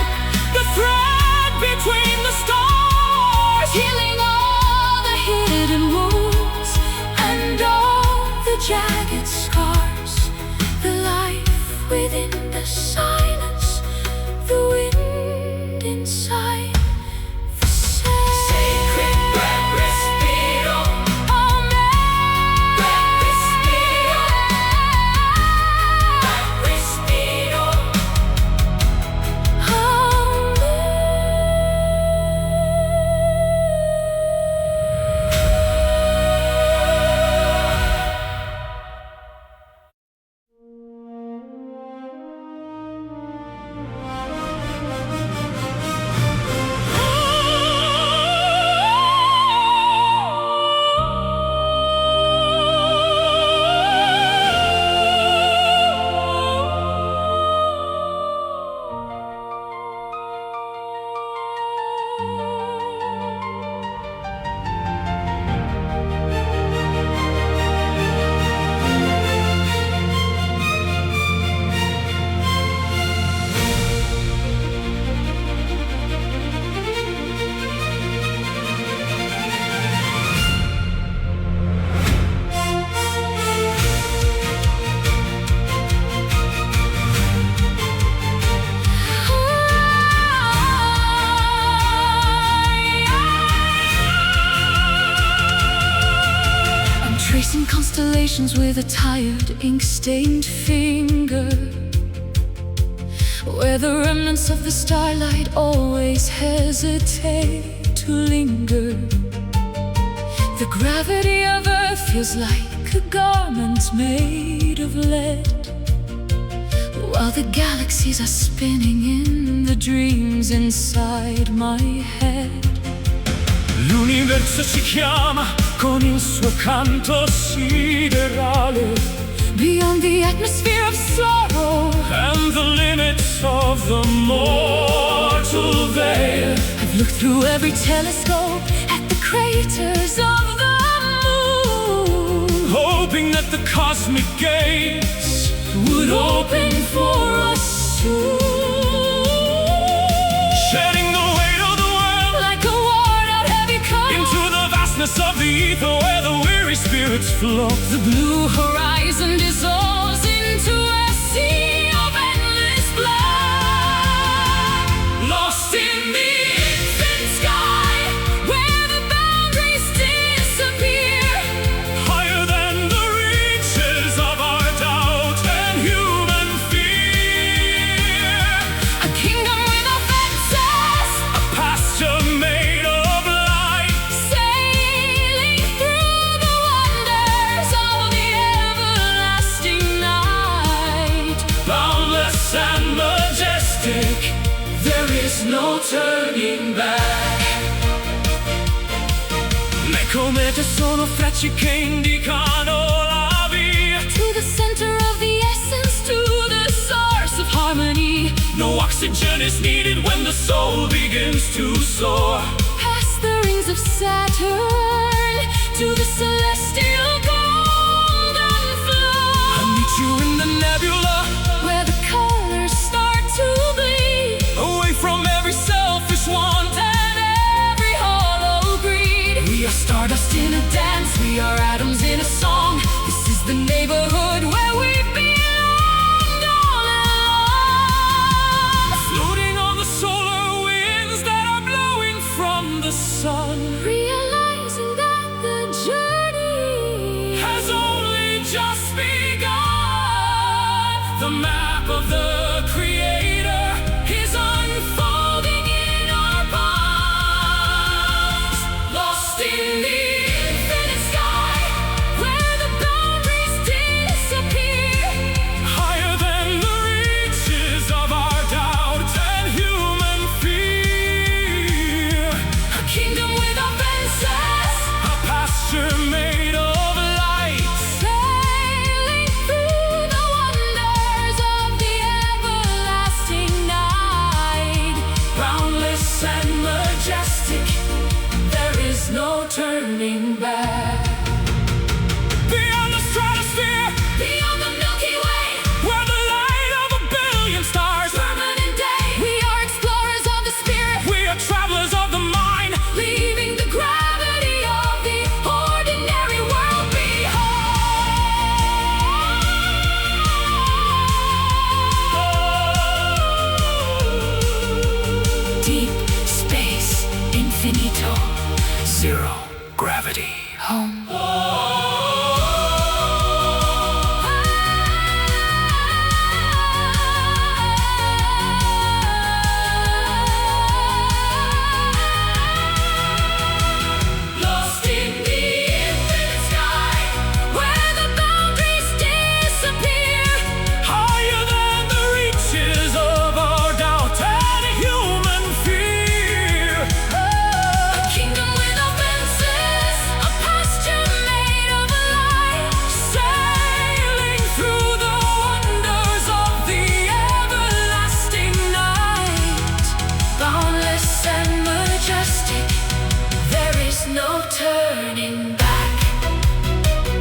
the thread between the stars. healing all the hidden wounds and all the jagged scars, the life within the silence, the wind inside the sail. Sacred breath, respiro. Amen. Breath, respiro. Breath, respiro. Tracing constellations with a tired, ink-stained finger, where the remnants of the starlight always hesitate to linger. The gravity of Earth feels like a garment made of lead, while the galaxies are spinning in the dreams inside my head. L'universo si chiama con il suo canto siderale, Beyond the atmosphere of sorrow, and the limits of the mortal veil. I've looked through every telescope at the craters of the moon. Oh, hoping that the cosmic gates would open for us soon, shedding the weight of the world like a worn-out heavy coat into the vastness of the ether where the weary spirits float. The blue horizon dissolves into a sea of endless black, Lost in the infinite sky, where the boundaries disappear, higher than the reaches of our doubt and human fear. a kingdom without fences, A pasture made of light, sailing through the wonders of the everlasting night. boundless and majestic, there is no turning back. Me come te sono fracci che indicano la via. To the center of the essence, to the source of harmony, No oxygen is needed when the soul begins to soar. past the rings of Saturn, to the celestial golden flow, I meet you in the nebula, where the colors start to bleed, away from every selfish want. and every hollow greed. We are stardust In a dance, we are atoms in a song. This is the neighborhood where we belong all along. floating on the solar winds that are blowing from the sun. Realizing that the journey Has only just begun. The map of the Creator is unfolding in our palms. Lost in the infinite sky, where the boundaries disappear, higher than the reaches of our doubt and human fear. a kingdom without fences, A pasture made of light, sailing through the wonders of the everlasting night. boundless and majestic, there is no turning back. Beyond the stratosphere, Beyond the Milky Way, where the light of a billion stars, permanent day, we are explorers of the spirit, we are travelers of the mind. leaving the gravity of the ordinary world behind. Deep space, infinito, Zero gravity. home. Lost in the Infinite sky, where the boundaries disappear, higher than the reaches of our doubt and human fear. a kingdom without fences, a pasture made of light, Sailing through the wonders of the everlasting night. boundless and majestic, there is no turning back.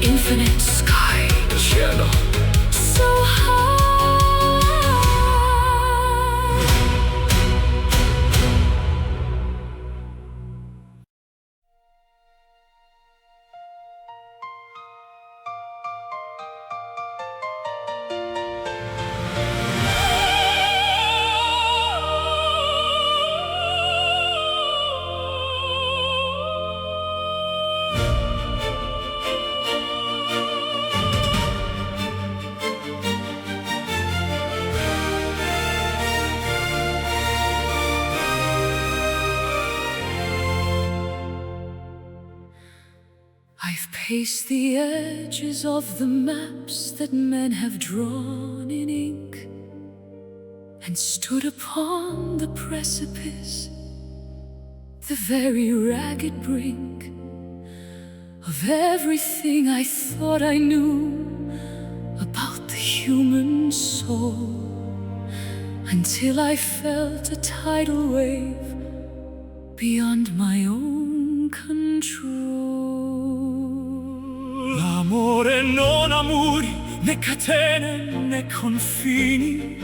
Infinite sky, Luciano. so high. I've paced the edges of the maps that men have drawn in ink, and stood upon the precipice, the very ragged brink of everything I thought I knew about the human soul, until I felt a tidal wave beyond my own control. Amore non ha muri, né catene, né confini.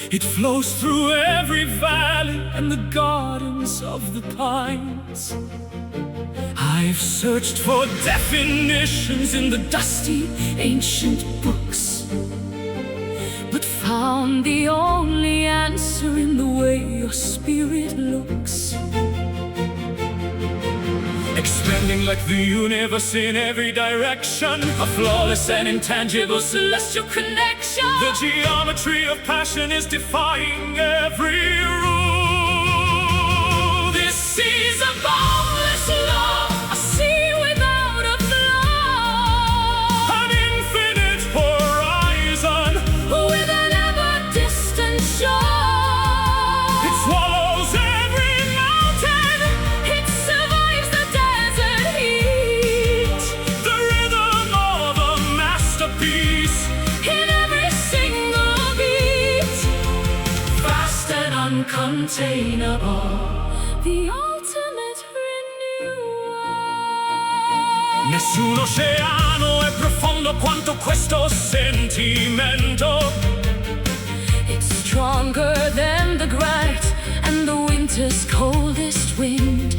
It flows through every valley and the gardens of the pines. I've searched for definitions in the dusty, ancient books, but found the only answer in the way your spirit looks. Expanding like the universe in every direction, a flawless and intangible celestial connection. The geometry of passion is defying every rule. This is a boundless love, a sea without a flaw, an infinite horizon with an ever-distant shore. It swallows every mountain, it survives the desert heat. The rhythm of a masterpiece in every single beat. Fast and uncontainable, the ultimate renewal. Nessun oceano è profondo quanto questo sentimento. It's stronger than the granite and the winter's coldest wind.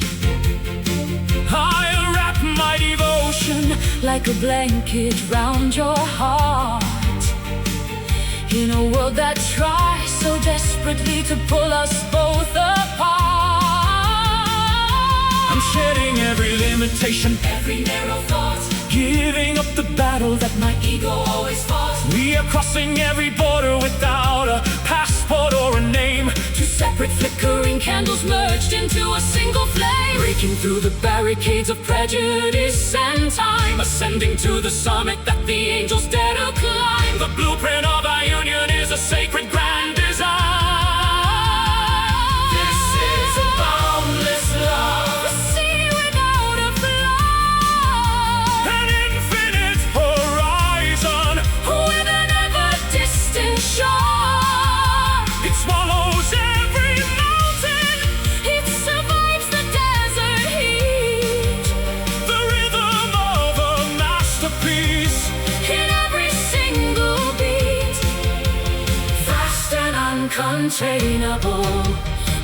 I'll wrap my devotion like a blanket round your heart, in a world that tries so desperately to pull us both apart. I'm shedding every limitation, every narrow thought, giving up the battle that my ego always fought. We are crossing every border without a passport or a name. Two separate flickering candles merged into a single flame, breaking through the barricades of prejudice and time, ascending to the summit that the angels dare to climb. The blueprint of our union is a sacred grand design. This is a boundless love, a sea without a flaw, an infinite horizon with an ever-distant shore. It swallows every mountain, it survives the desert heat. The rhythm of a masterpiece in every single beat. Fast and uncontainable,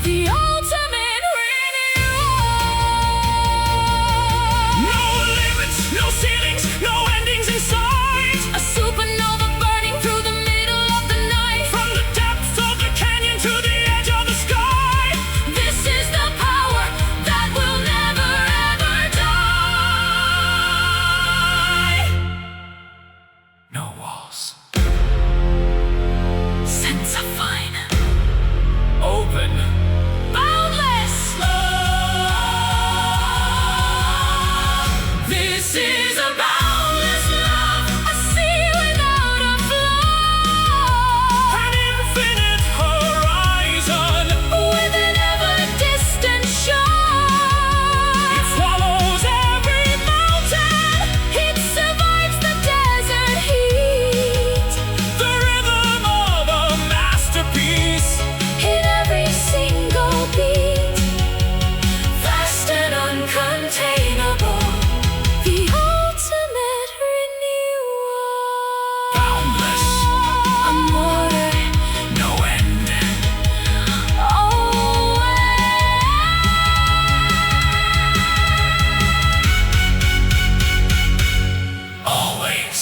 the ultimate renewal. No limits, no ceilings, no endings in sight. A supernova burning through the middle of the night. From the depths of the canyon to the edge of the sky. This is the power that will never ever die. No walls. Senza fine. Open. Boundless love. This is a boundless love, a sea without a flaw, an infinite horizon with an ever-distant shore. It swallows every mountain, it survives the desert heat. The rhythm of a masterpiece in every single beat. Fast and uncontainable, the ultimate renewal. Boundless. Amore. No end. Always.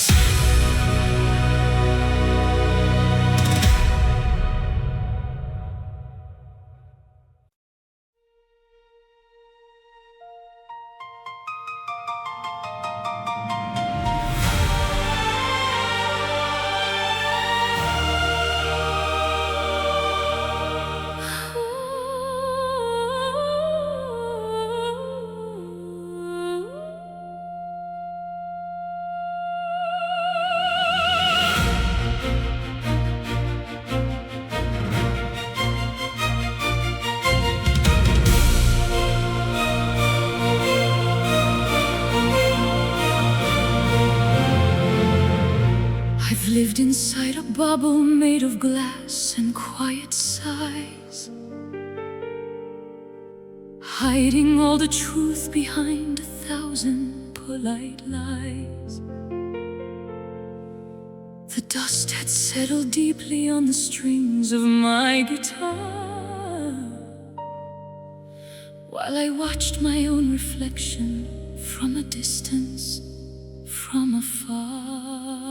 I've lived inside a bubble made of glass and quiet sighs, hiding all the truth behind 1,000 polite lies. The dust had settled deeply on the strings of my guitar, while I watched my own reflection from a distance, from afar.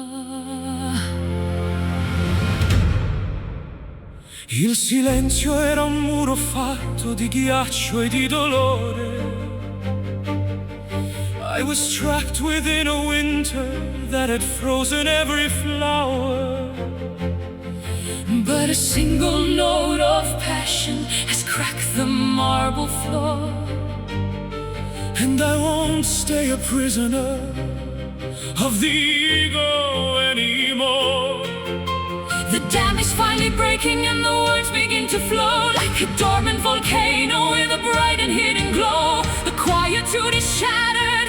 Il silenzio era un muro fatto di ghiaccio e di dolore. I was trapped within a winter that had frozen every flower. But a single note of passion has cracked the marble floor. And I won't stay a prisoner of the ego anymore. The dam is finally breaking and the words begin to flow like a dormant volcano with a bright and hidden glow. The quietude is shattered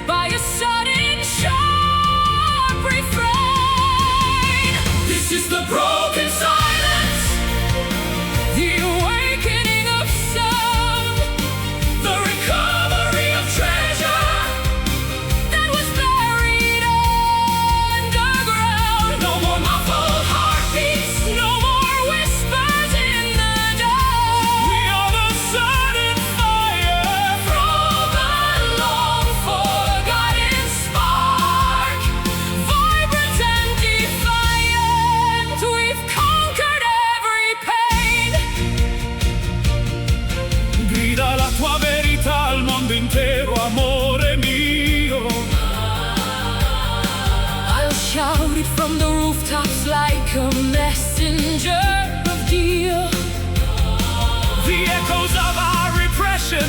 by a sudden sharp refrain. This is the broken silence, The awakening of sound, the recovery of treasure that was buried underground. No more muffled heartbeats, No more whispers in the dark. we are the sudden fire From a long forgotten spark, vibrant and defiant, we've conquered every pain. Grida la tua verità al mondo intero, amore mio. I'll shout it from the rooftops like a messenger of deal. The echoes of our repression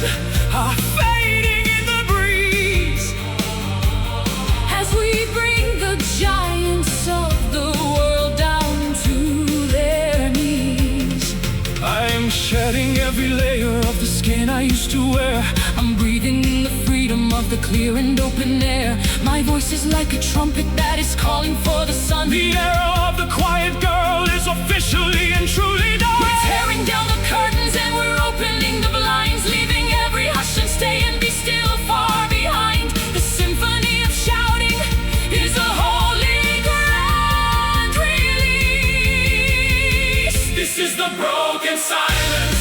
are fading in the breeze. As we bring the giants of the world down to their knees. I'm shedding every layer of the skin I used to wear. I'm breathing in the freedom of the clear and open air. My voice is like a trumpet that is calling for the sun. The era of the quiet girl is officially and truly done. We're tearing down the curtains and we're opening the blinds, leaving every hush and stay and be still far behind. The symphony of shouting is a holy grand release. This is the broken silence,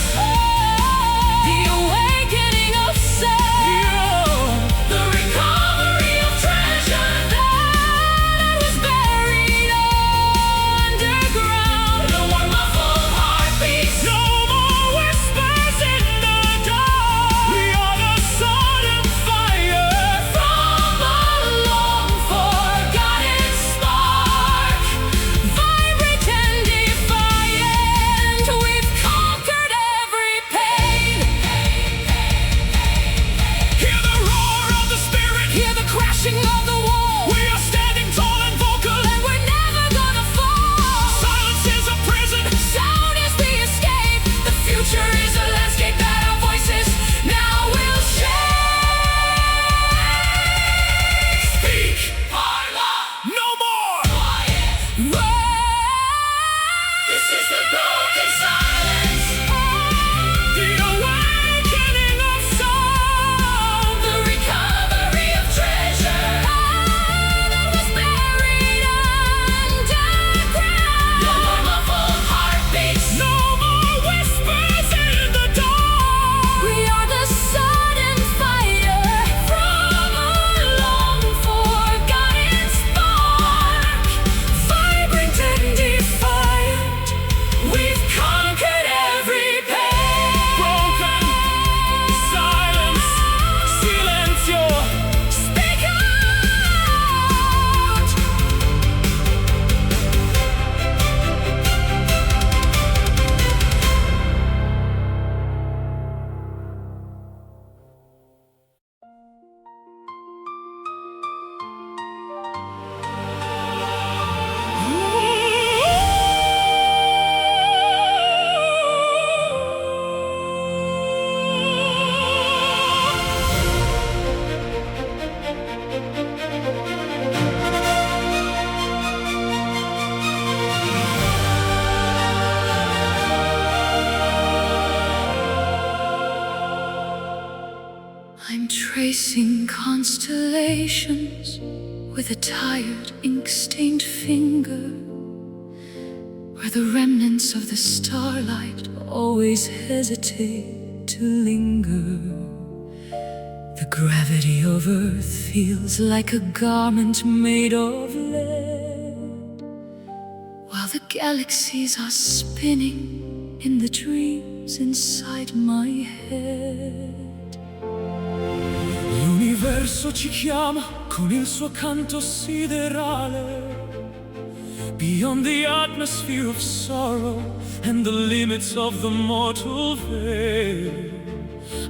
The awakening of sound, the recovery of treasure. that was buried underground. No more muffled heartbeats, no more whispers in the dark. We are the sudden fire From a long forgotten spark, vibrant and defiant, we've conquered every pain. Hear the roar of the spirit, Hear the crashing of the wall, we are standing tall and vocal. and we're never gonna fall. Silence is a prison, Sound is the escape. The future is a landscape that our voices now will shape. speak, Parla, no more. This is the broken silence, the awakening of sound, The recovery of treasure that was buried underground. no more muffled heartbeats, no more whispers in the dark. We are the sudden fire from a long forgotten spark, vibrant and defiant. We've conquered every pain. Broken silence, silencio. Speak out. I'm tracing consciousness constellations with a tired, ink-stained finger, where the remnants of the starlight always hesitate to linger. The gravity of Earth feels like a garment made of lead, while the galaxies are spinning in the dreams inside my head. L'universo ci chiama con il suo canto siderale, beyond the atmosphere of sorrow and the limits of the mortal veil.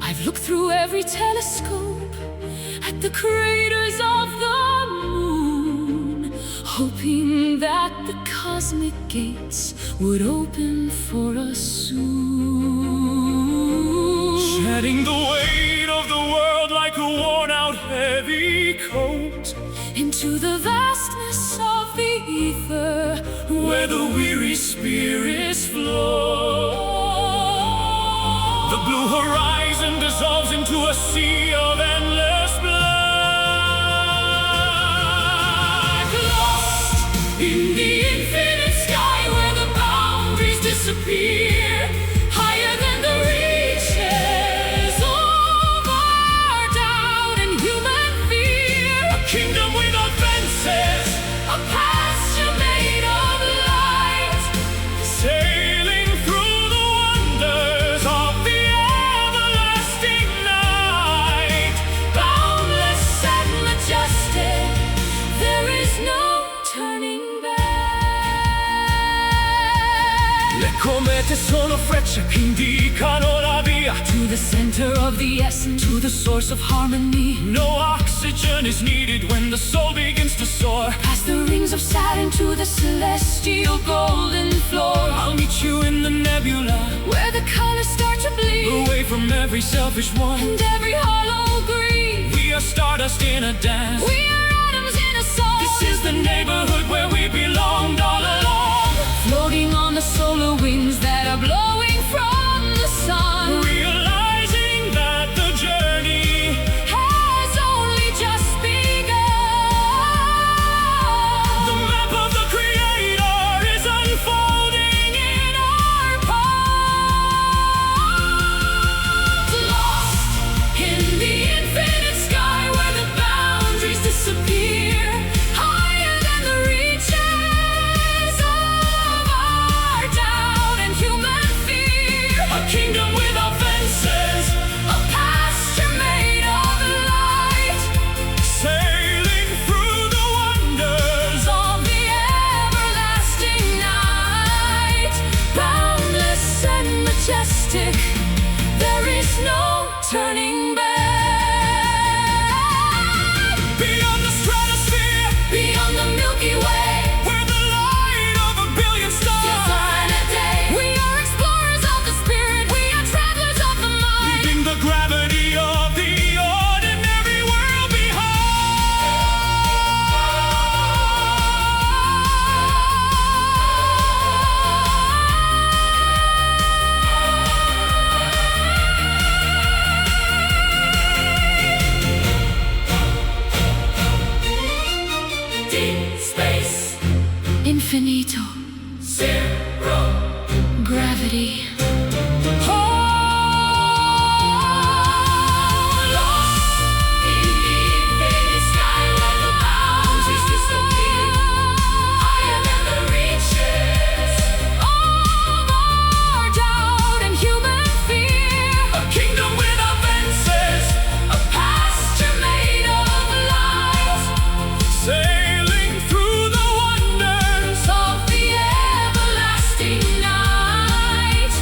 I've looked through every telescope at the craters of the moon, hoping that the cosmic gates would open for us soon. Shedding the weight of the world like a worn-out heavy coat into the vastness of the ether, where the weary spirits flow. The blue horizon dissolves into a sea of endless black, lost in the infinite sky where the boundaries disappear, higher than the reaches of our doubt and human fear. a kingdom without fences, A pasture made of light, sailing through the wonders of the everlasting night. boundless and majestic, there is no turning back. Le comete sono frecce che indicano la via To the center of the essence, to the source of harmony. No oxygen is needed when the soul begins to soar. Past the rings of Saturn to the celestial golden floor, I'll meet you in the nebula, where the colors start to bleed, away from every selfish one. and every hollow greed. We are stardust in a dance. We are atoms in a song. This is the neighborhood where we belonged all along. Floating on the solar winds that are blowing from the sun, Realizing that the journey has only just begun. the map of the Creator is unfolding in our palms. Lost in the infinite sky where the boundaries disappear, higher than the reaches of our doubt and human fear. a kingdom without fences, A pasture made of light, sailing through the wonders. of the everlasting night. Boundless and majestic, there is no turning back. Beyond the stratosphere, Beyond the Milky Way, where the light of a billion stars, divine a day. We are explorers of the spirit, we are travelers of the mind. leaving the gravity of the ordinary world behind. Deep space, infinito, Zero. gravity. A kingdom without fences, sailing through the wonders. Of the everlasting night,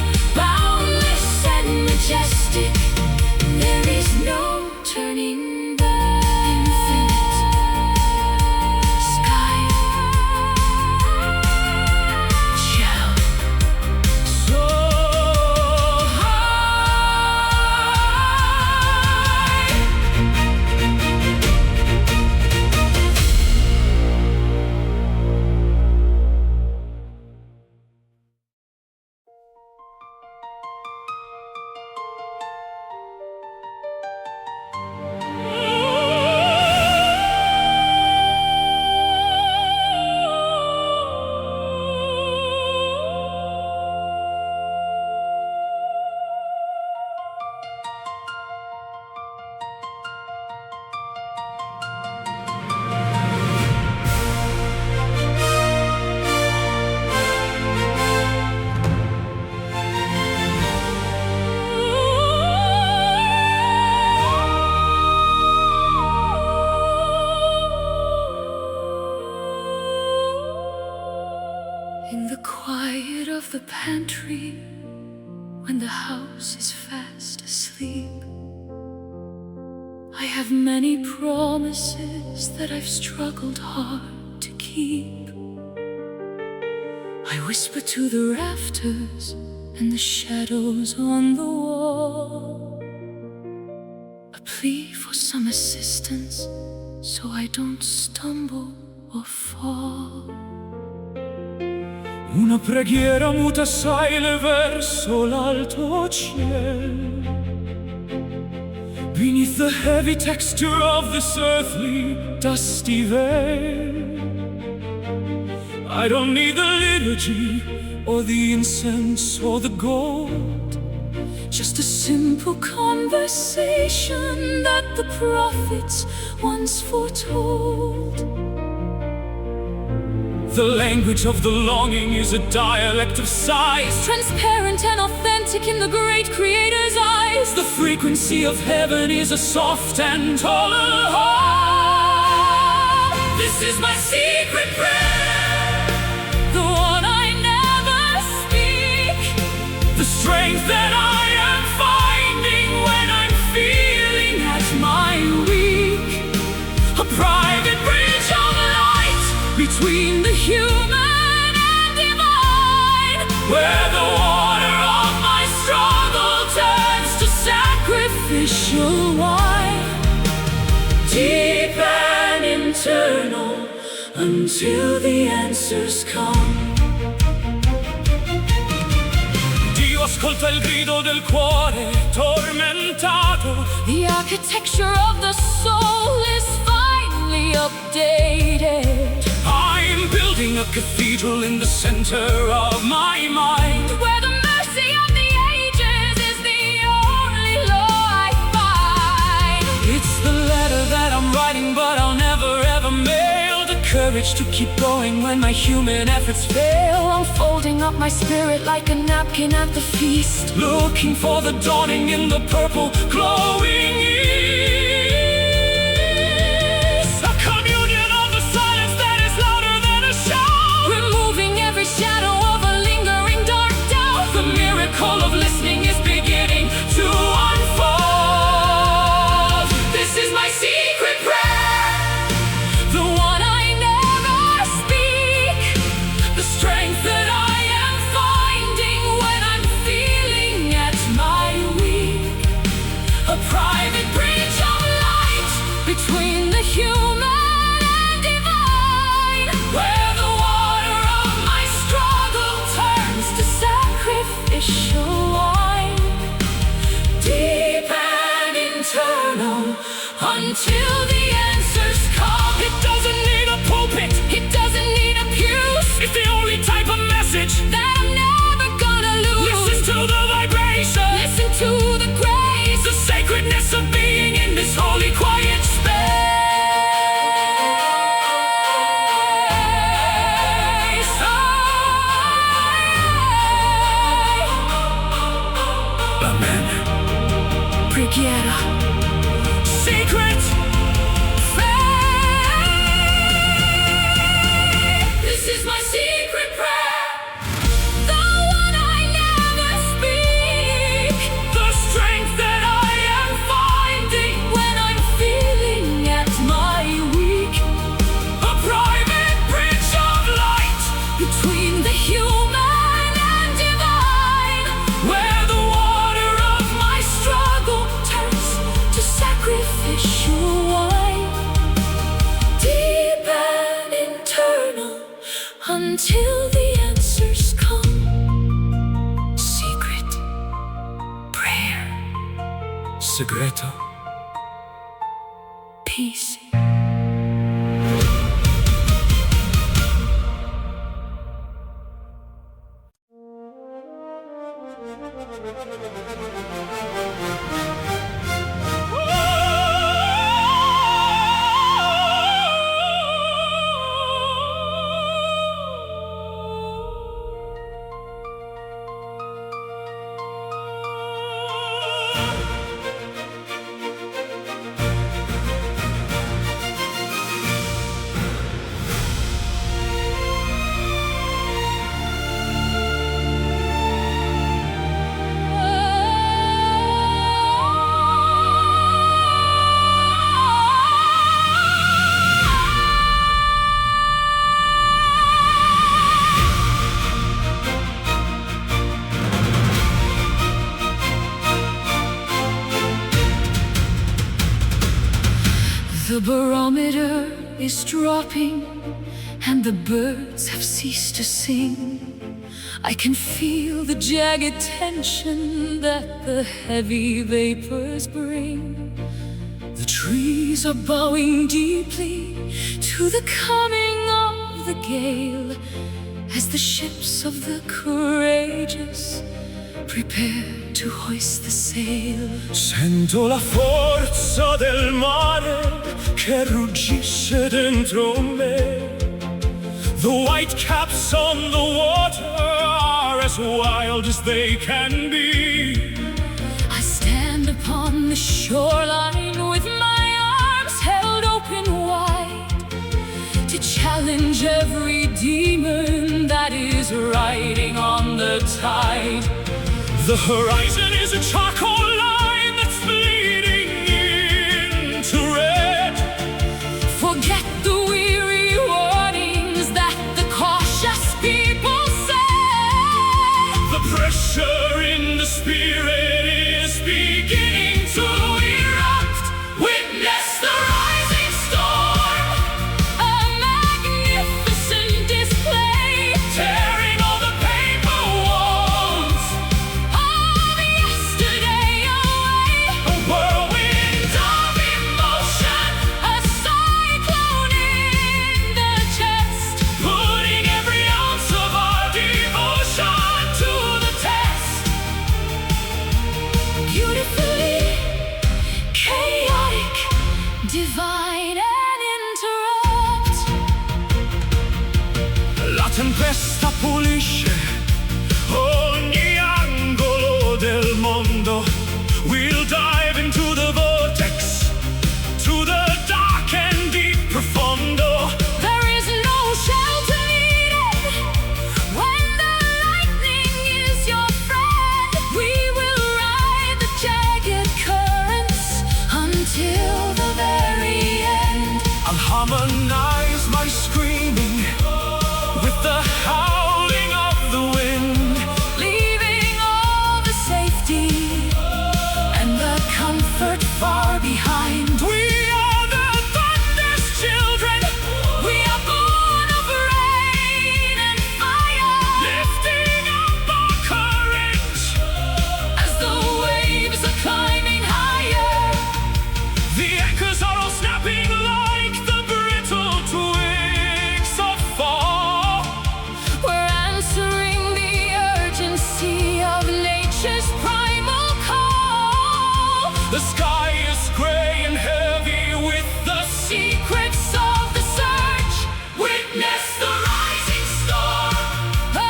of the pantry when the house is fast asleep. I have many promises that I've struggled hard to keep. I whisper to the rafters and the shadows on the wall, a plea for some assistance so I don't stumble or fall. Una preghiera muta sale verso l'alto cielo, beneath the heavy texture of this earthly dusty veil. I don't need the liturgy or the incense or the gold, just a simple conversation that the prophets once foretold. The language of the longing is a dialect of sighs, transparent and authentic in the great Creator's eyes. The frequency of heaven is a soft and tolerant hum. This is my secret prayer, the one I never speak, the strength that I am finding when I'm feeling at my weak. A private bridge of light between the human and divine, where the water of my struggle turns to sacrificial wine, deep and internal until the answers come. Dio ascolta il grido del cuore tormentato. The architecture of the soul is finally updated. I'm building a cathedral in the center of my mind, where the mercy of the ages is the only law I find. It's the letter that I'm writing, but I'll never ever mail. The courage to keep going when my human efforts fail. I'm folding up my spirit like a napkin at the feast, looking for the dawning in the purple glowing east. A communion of the silence that is louder than a shout, removing every shadow of a lingering dark doubt. The miracle of listening is beginning to unfold. This is my secret prayer, the one I never speak, the strength that I am finding when I'm feeling at my weak. A private bridge of light between the human and divine, where the water of my struggle turns to sacrificial wine, deep and internal until the answers come. It doesn't need a pulpit, it doesn't need a pew. it's the only type of message that I'm never gonna lose. Listen to the vibration, listen to the grace, the sacredness of being in this holy quiet space. Amen. Preghiera, Secret faith. This is my secret prayer, the one I never speak, the strength that I am finding when I'm feeling at my weak. a private bridge of light Between the human and divine, where the water of my struggle turns to sacrificial wine, deep and internal until the answers come. Secret prayer, Segreto. peace. The barometer is dropping and the birds have ceased to sing. I can feel the jagged tension that the heavy vapors bring. The trees are bowing deeply to the coming of the gale, as the ships of the courageous prepare to hoist the sail. Sento la forza del mare che ruggisce dentro me. The white caps on the water are as wild as they can be. I stand upon the shoreline with my arms held open wide, to challenge every demon that is riding on the tide. The horizon is a charcoal line that's bleeding into red. Forget the weary warnings that the cautious people say. The pressure in the spirit is beginning to erupt. Witness the rising storm, A magnificent display, tearing all the paper walls. of yesterday away. A whirlwind of emotion, A cyclone in the chest, putting every ounce of our devotion to the test. beautifully chaotic, divine and interrupt. La tempesta pulisce ogni angolo del mondo. We'll dive into the vortex, to the dark and deep profondo. There is no shelter needed when the lightning is your friend. We will ride the jagged currents until the very end. I'll harmonize my screaming with the howling of the wind. Leaving all the safety and the comfort far behind. We are the thunder's children. We are born of rain and fire, Lifting up our courage as the waves are climbing higher. The echoes are all snapping like the brittle twigs of fall. We're answering the urgency of nature's primal call. The sky is gray and heavy with the Secrets of the search, witness the rising storm, a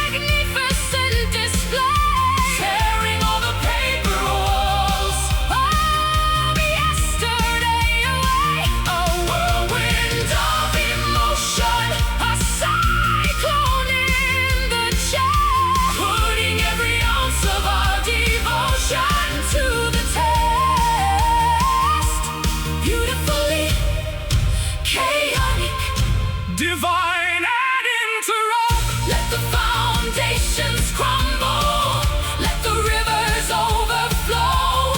magnificent display, tearing all the paper walls. of yesterday away. A whirlwind of emotion, A cyclone in the chest, putting every ounce of our devotion to the test. Beautifully chaotic, divine and interrupt. let the foundations crumble, let the rivers overflow.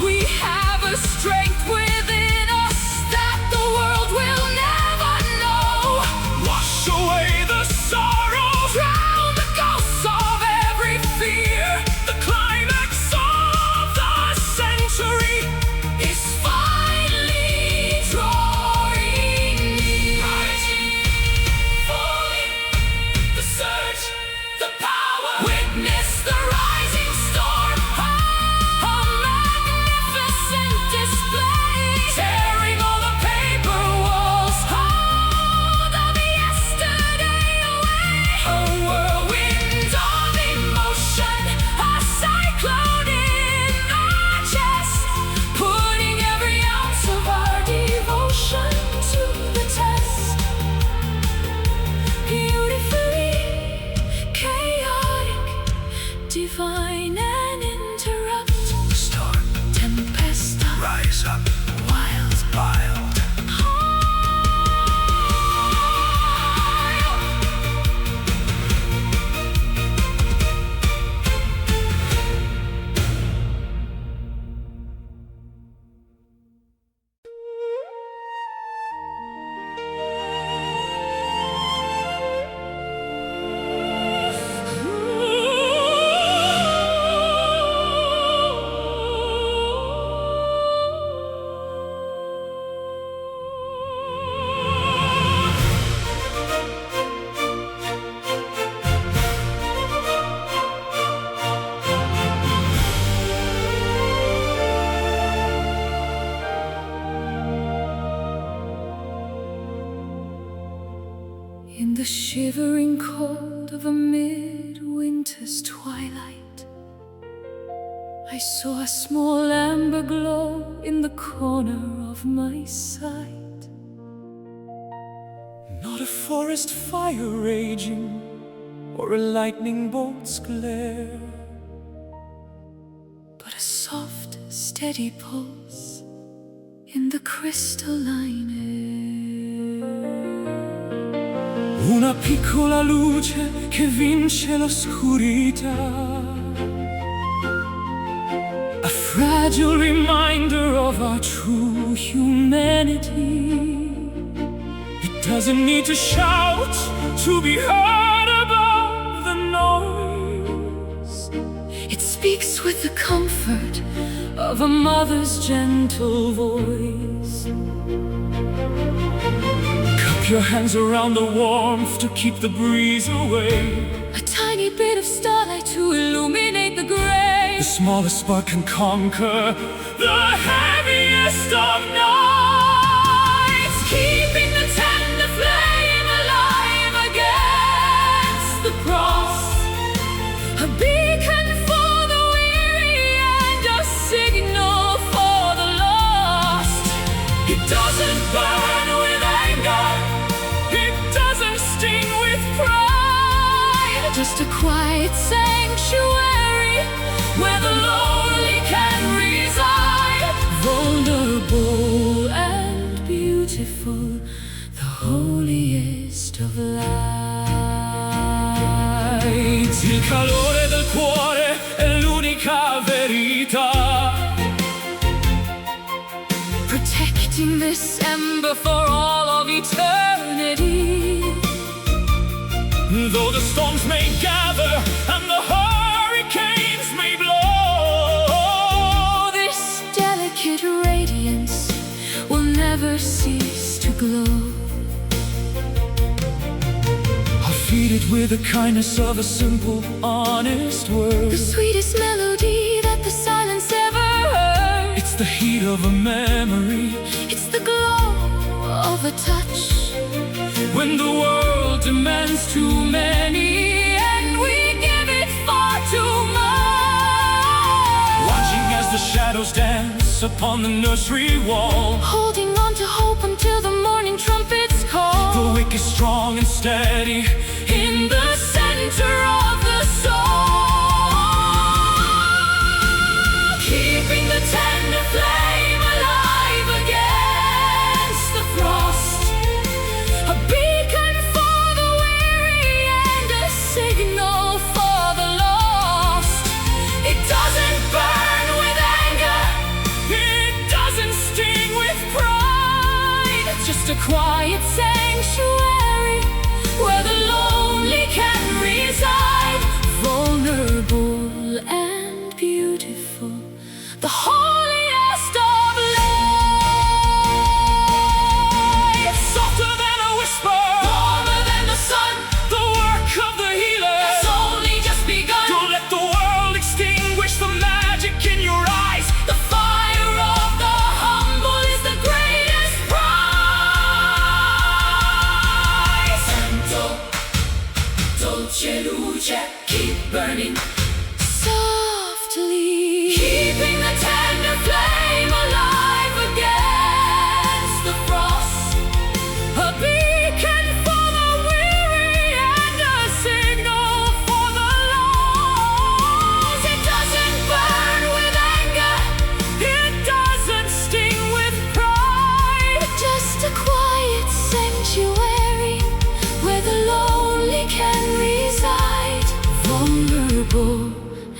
We have a strength within us that the world will never know. Wash away the sorrow, Drown the ghosts of every fear. the climax of the century Is finally drawing near. In the shivering cold of a midwinter's twilight, I saw a small amber glow in the corner of my sight. Not a forest fire raging, or a lightning bolt's glare, but a soft, steady pulse in the crystalline air. Una piccola luce che vince l'oscurità, a fragile reminder of our true humanity. It doesn't need to shout to be heard above the noise. It speaks with the comfort of a mother's gentle voice. Cup your hands around the warmth to keep the breeze away. A tiny bit of starlight to illuminate the gray. The smallest spark can conquer the heaviest of nights, keeping the tender flame alive against the cross. A beacon for the weary and a signal for the lost. It doesn't burn with anger, it doesn't sting with pride. Just a quiet sanctuary where the lonely can reside. Vulnerable and beautiful, the holiest of lights. Il calore del cuore è l'unica verità, protecting this ember for all of eternity. Though the storms may gather and the hurricanes may blow, this delicate radiance will never cease to glow. I'll feed it with the kindness of a simple, honest word. The sweetest melody that the silence ever heard. It's the heat of a memory, It's the glow of a touch. when the world demands too many And we give it far too much. watching as the shadows dance upon the nursery wall. Holding on to hope until the morning trumpets call. The wick is strong and steady In the center of the soul, keeping the tender flame alive against the frost. A beacon for the weary and a signal for the lost. It doesn't burn with anger, it doesn't sting with pride. just a quiet sanctuary where the lonely can reside. Vulnerable and beautiful, the holiest of life. Softer than a whisper, Warmer than the sun, the work of the healer. it's only just begun. Don't let the world extinguish the magic in your eyes. The fire of the humble is the greatest prize. Santo, dolce luce, keep burning softly, keeping the tender flame alive against the frost. A beacon for the weary and a signal for the lost. It doesn't burn with anger, It doesn't sting with pride. just a quiet sanctuary where the lonely can reside. Vulnerable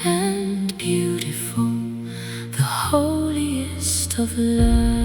and beautiful, the holiest of love.